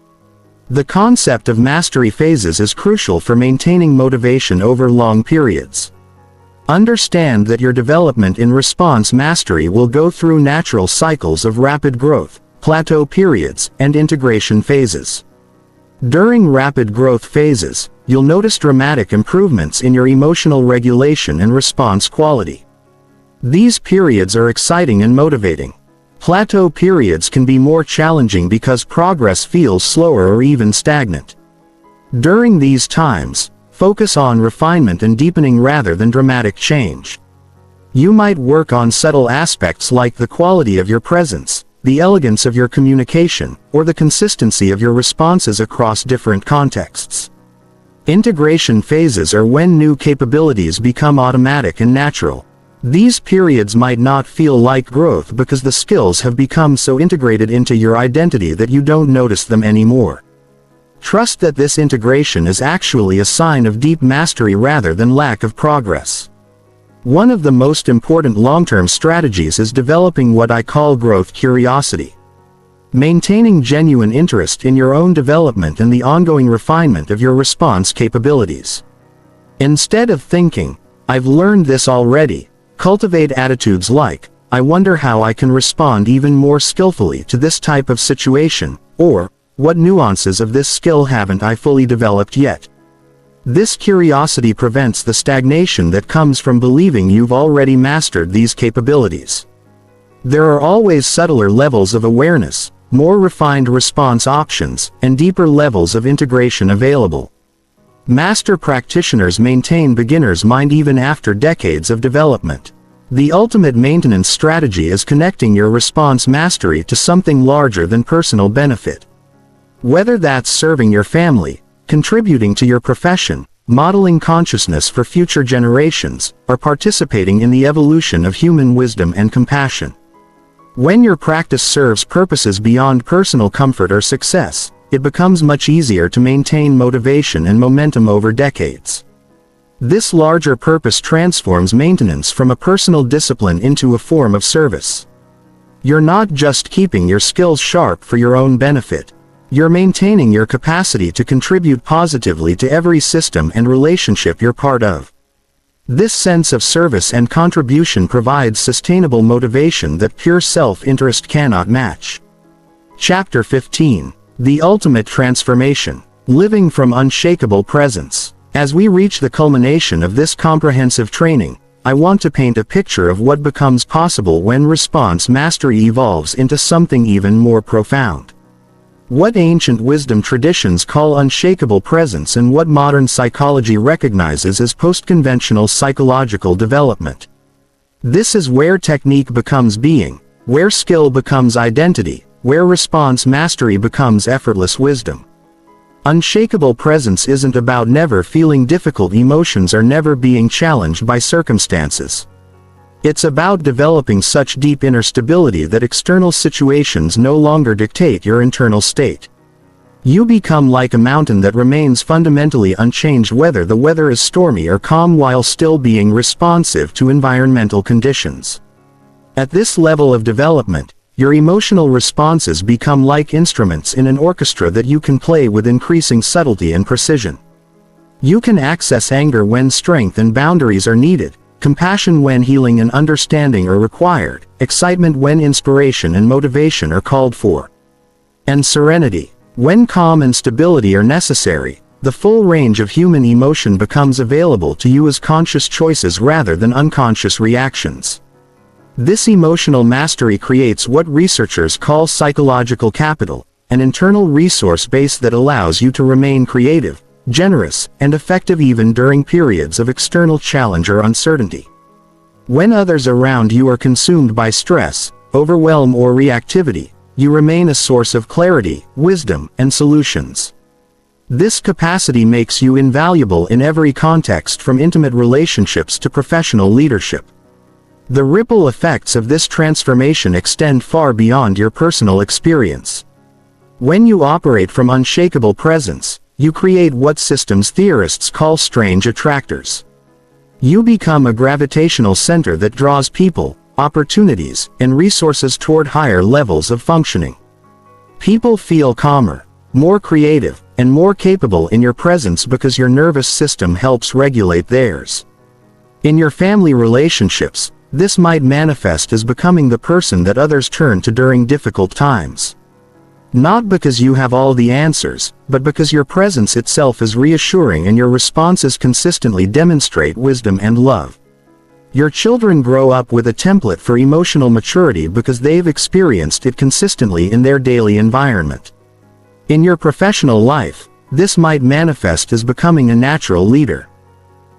The concept of mastery phases is crucial for maintaining motivation over long periods. Understand that your development in response mastery will go through natural cycles of rapid growth, plateau periods, and integration phases. During rapid growth phases, you'll notice dramatic improvements in your emotional regulation and response quality. These periods are exciting and motivating. Plateau periods can be more challenging because progress feels slower or even stagnant. During these times, focus on refinement and deepening rather than dramatic change. You might work on subtle aspects like the quality of your presence, the elegance of your communication, or the consistency of your responses across different contexts. Integration phases are when new capabilities become automatic and natural. These periods might not feel like growth because the skills have become so integrated into your identity that you don't notice them anymore. Trust that this integration is actually a sign of deep mastery rather than lack of progress. One of the most important long-term strategies is developing what I call growth curiosity. Maintaining genuine interest in your own development and the ongoing refinement of your response capabilities. Instead of thinking, "I've learned this already," cultivate attitudes like, "I wonder how I can respond even more skillfully to this type of situation," or, "What nuances of this skill haven't I fully developed yet?" This curiosity prevents the stagnation that comes from believing you've already mastered these capabilities. There are always subtler levels of awareness, more refined response options, and deeper levels of integration available. Master practitioners maintain beginner's mind even after decades of development. The ultimate maintenance strategy is connecting your response mastery to something larger than personal benefit. Whether that's serving your family, contributing to your profession, modeling consciousness for future generations, or participating in the evolution of human wisdom and compassion. When your practice serves purposes beyond personal comfort or success, it becomes much easier to maintain motivation and momentum over decades. This larger purpose transforms maintenance from a personal discipline into a form of service. You're not just keeping your skills sharp for your own benefit. You're maintaining your capacity to contribute positively to every system and relationship you're part of. This sense of service and contribution provides sustainable motivation that pure self-interest cannot match. Chapter 15. The Ultimate Transformation. Living from Unshakable Presence. As we reach the culmination of this comprehensive training, I want to paint a picture of what becomes possible when response mastery evolves into something even more profound. What ancient wisdom traditions call unshakable presence and what modern psychology recognizes as post-conventional psychological development. This is where technique becomes being, where skill becomes identity, where response mastery becomes effortless wisdom. Unshakable presence isn't about never feeling difficult emotions or never being challenged by circumstances. It's about developing such deep inner stability that external situations no longer dictate your internal state. You become like a mountain that remains fundamentally unchanged whether the weather is stormy or calm while still being responsive to environmental conditions. At this level of development, your emotional responses become like instruments in an orchestra that you can play with increasing subtlety and precision. You can access anger when strength and boundaries are needed, compassion when healing and understanding are required, excitement when inspiration and motivation are called for, and serenity when calm and stability are necessary. The full range of human emotion becomes available to you as conscious choices rather than unconscious reactions. This emotional mastery creates what researchers call psychological capital, an internal resource base that allows you to remain creative, generous, and effective even during periods of external challenge or uncertainty. When others around you are consumed by stress, overwhelm, or reactivity, you remain a source of clarity, wisdom, and solutions. This capacity makes you invaluable in every context from intimate relationships to professional leadership. The ripple effects of this transformation extend far beyond your personal experience. When you operate from unshakable presence, you create what systems theorists call strange attractors. You become a gravitational center that draws people, opportunities, and resources toward higher levels of functioning. People feel calmer, more creative, and more capable in your presence because your nervous system helps regulate theirs. In your family relationships, this might manifest as becoming the person that others turn to during difficult times. Not because you have all the answers, but because your presence itself is reassuring and your responses consistently demonstrate wisdom and love. Your children grow up with a template for emotional maturity because they've experienced it consistently in their daily environment. In your professional life, this might manifest as becoming a natural leader.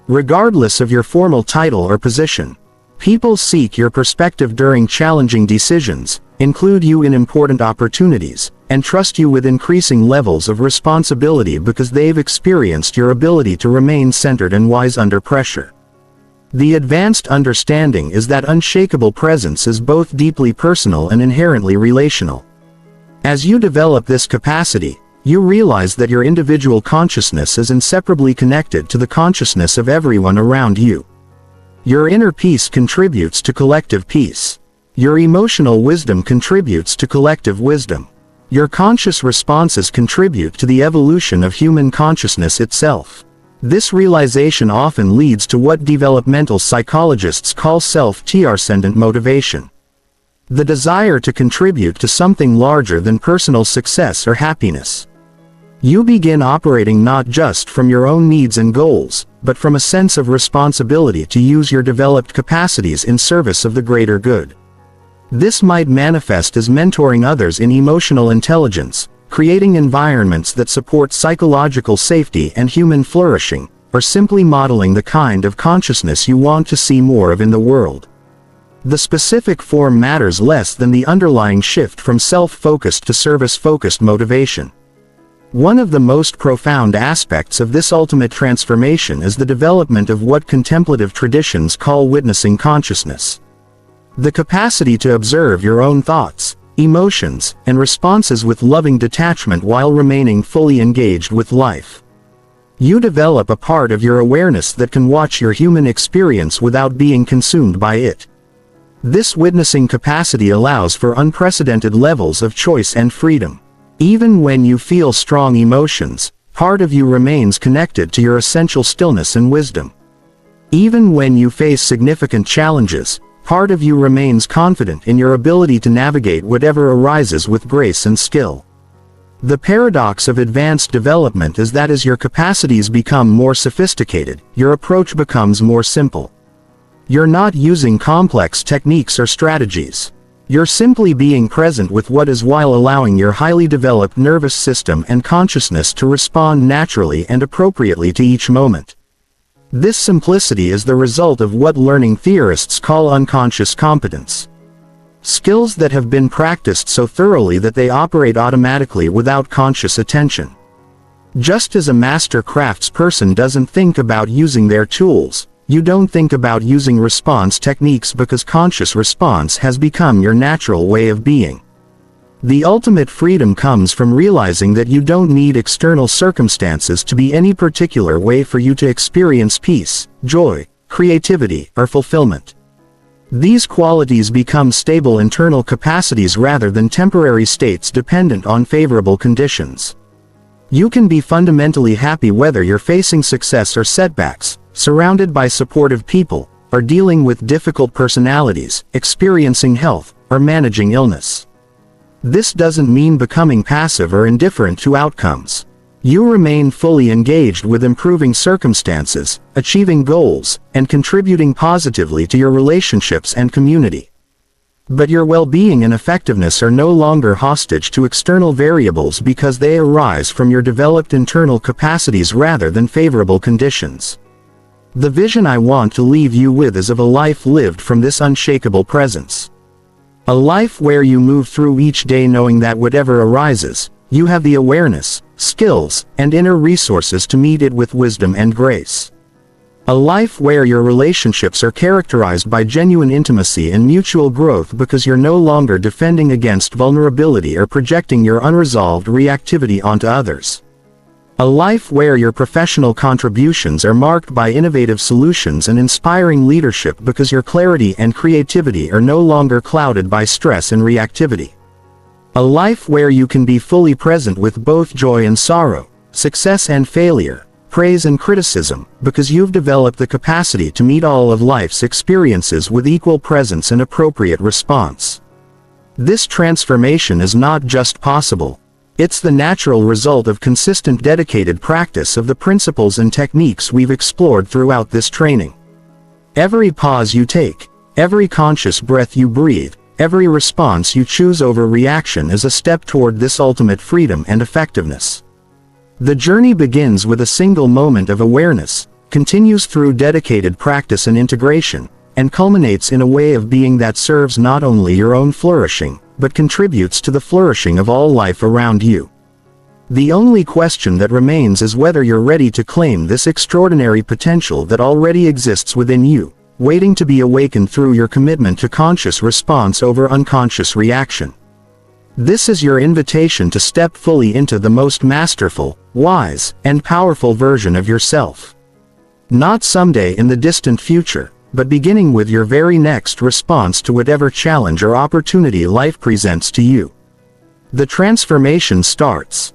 Regardless of your formal title or position, people seek your perspective during challenging decisions, include you in important opportunities, and trust you with increasing levels of responsibility because they've experienced your ability to remain centered and wise under pressure. The advanced understanding is that unshakable presence is both deeply personal and inherently relational. As you develop this capacity, you realize that your individual consciousness is inseparably connected to the consciousness of everyone around you. Your inner peace contributes to collective peace. Your emotional wisdom contributes to collective wisdom. Your conscious responses contribute to the evolution of human consciousness itself. This realization often leads to what developmental psychologists call self-transcendent motivation. The desire to contribute to something larger than personal success or happiness. You begin operating not just from your own needs and goals, but from a sense of responsibility to use your developed capacities in service of the greater good. This might manifest as mentoring others in emotional intelligence, creating environments that support psychological safety and human flourishing, or simply modeling the kind of consciousness you want to see more of in the world. The specific form matters less than the underlying shift from self-focused to service-focused motivation. One of the most profound aspects of this ultimate transformation is the development of what contemplative traditions call witnessing consciousness. The capacity to observe your own thoughts, emotions, and responses with loving detachment while remaining fully engaged with life. You develop a part of your awareness that can watch your human experience without being consumed by it. This witnessing capacity allows for unprecedented levels of choice and freedom. Even when you feel strong emotions, part of you remains connected to your essential stillness and wisdom. Even when you face significant challenges, part of you remains confident in your ability to navigate whatever arises with grace and skill. The paradox of advanced development is that as your capacities become more sophisticated, your approach becomes more simple. You're not using complex techniques or strategies. You're simply being present with what is while allowing your highly developed nervous system and consciousness to respond naturally and appropriately to each moment. This simplicity is the result of what learning theorists call unconscious competence. Skills that have been practiced so thoroughly that they operate automatically without conscious attention. Just as a master craftsperson doesn't think about using their tools, you don't think about using response techniques because conscious response has become your natural way of being. The ultimate freedom comes from realizing that you don't need external circumstances to be any particular way for you to experience peace, joy, creativity, or fulfillment. These qualities become stable internal capacities rather than temporary states dependent on favorable conditions. You can be fundamentally happy whether you're facing success or setbacks, surrounded by supportive people, or dealing with difficult personalities, experiencing health, or managing illness. This doesn't mean becoming passive or indifferent to outcomes. You remain fully engaged with improving circumstances, achieving goals, and contributing positively to your relationships and community. But your well-being and effectiveness are no longer hostage to external variables because they arise from your developed internal capacities rather than favorable conditions. The vision I want to leave you with is of a life lived from this unshakable presence. A life where you move through each day knowing that whatever arises, you have the awareness, skills, and inner resources to meet it with wisdom and grace. A life where your relationships are characterized by genuine intimacy and mutual growth because you're no longer defending against vulnerability or projecting your unresolved reactivity onto others. A life where your professional contributions are marked by innovative solutions and inspiring leadership because your clarity and creativity are no longer clouded by stress and reactivity. A life where you can be fully present with both joy and sorrow, success and failure, praise and criticism, because you've developed the capacity to meet all of life's experiences with equal presence and appropriate response. This transformation is not just possible. It's the natural result of consistent dedicated practice of the principles and techniques we've explored throughout this training. Every pause you take, every conscious breath you breathe, every response you choose over reaction is a step toward this ultimate freedom and effectiveness. The journey begins with a single moment of awareness, continues through dedicated practice and integration, and culminates in a way of being that serves not only your own flourishing, but contributes to the flourishing of all life around you. The only question that remains is whether you're ready to claim this extraordinary potential that already exists within you, waiting to be awakened through your commitment to conscious response over unconscious reaction. This is your invitation to step fully into the most masterful, wise, and powerful version of yourself. Not someday in the distant future, but beginning with your very next response to whatever challenge or opportunity life presents to you. The transformation starts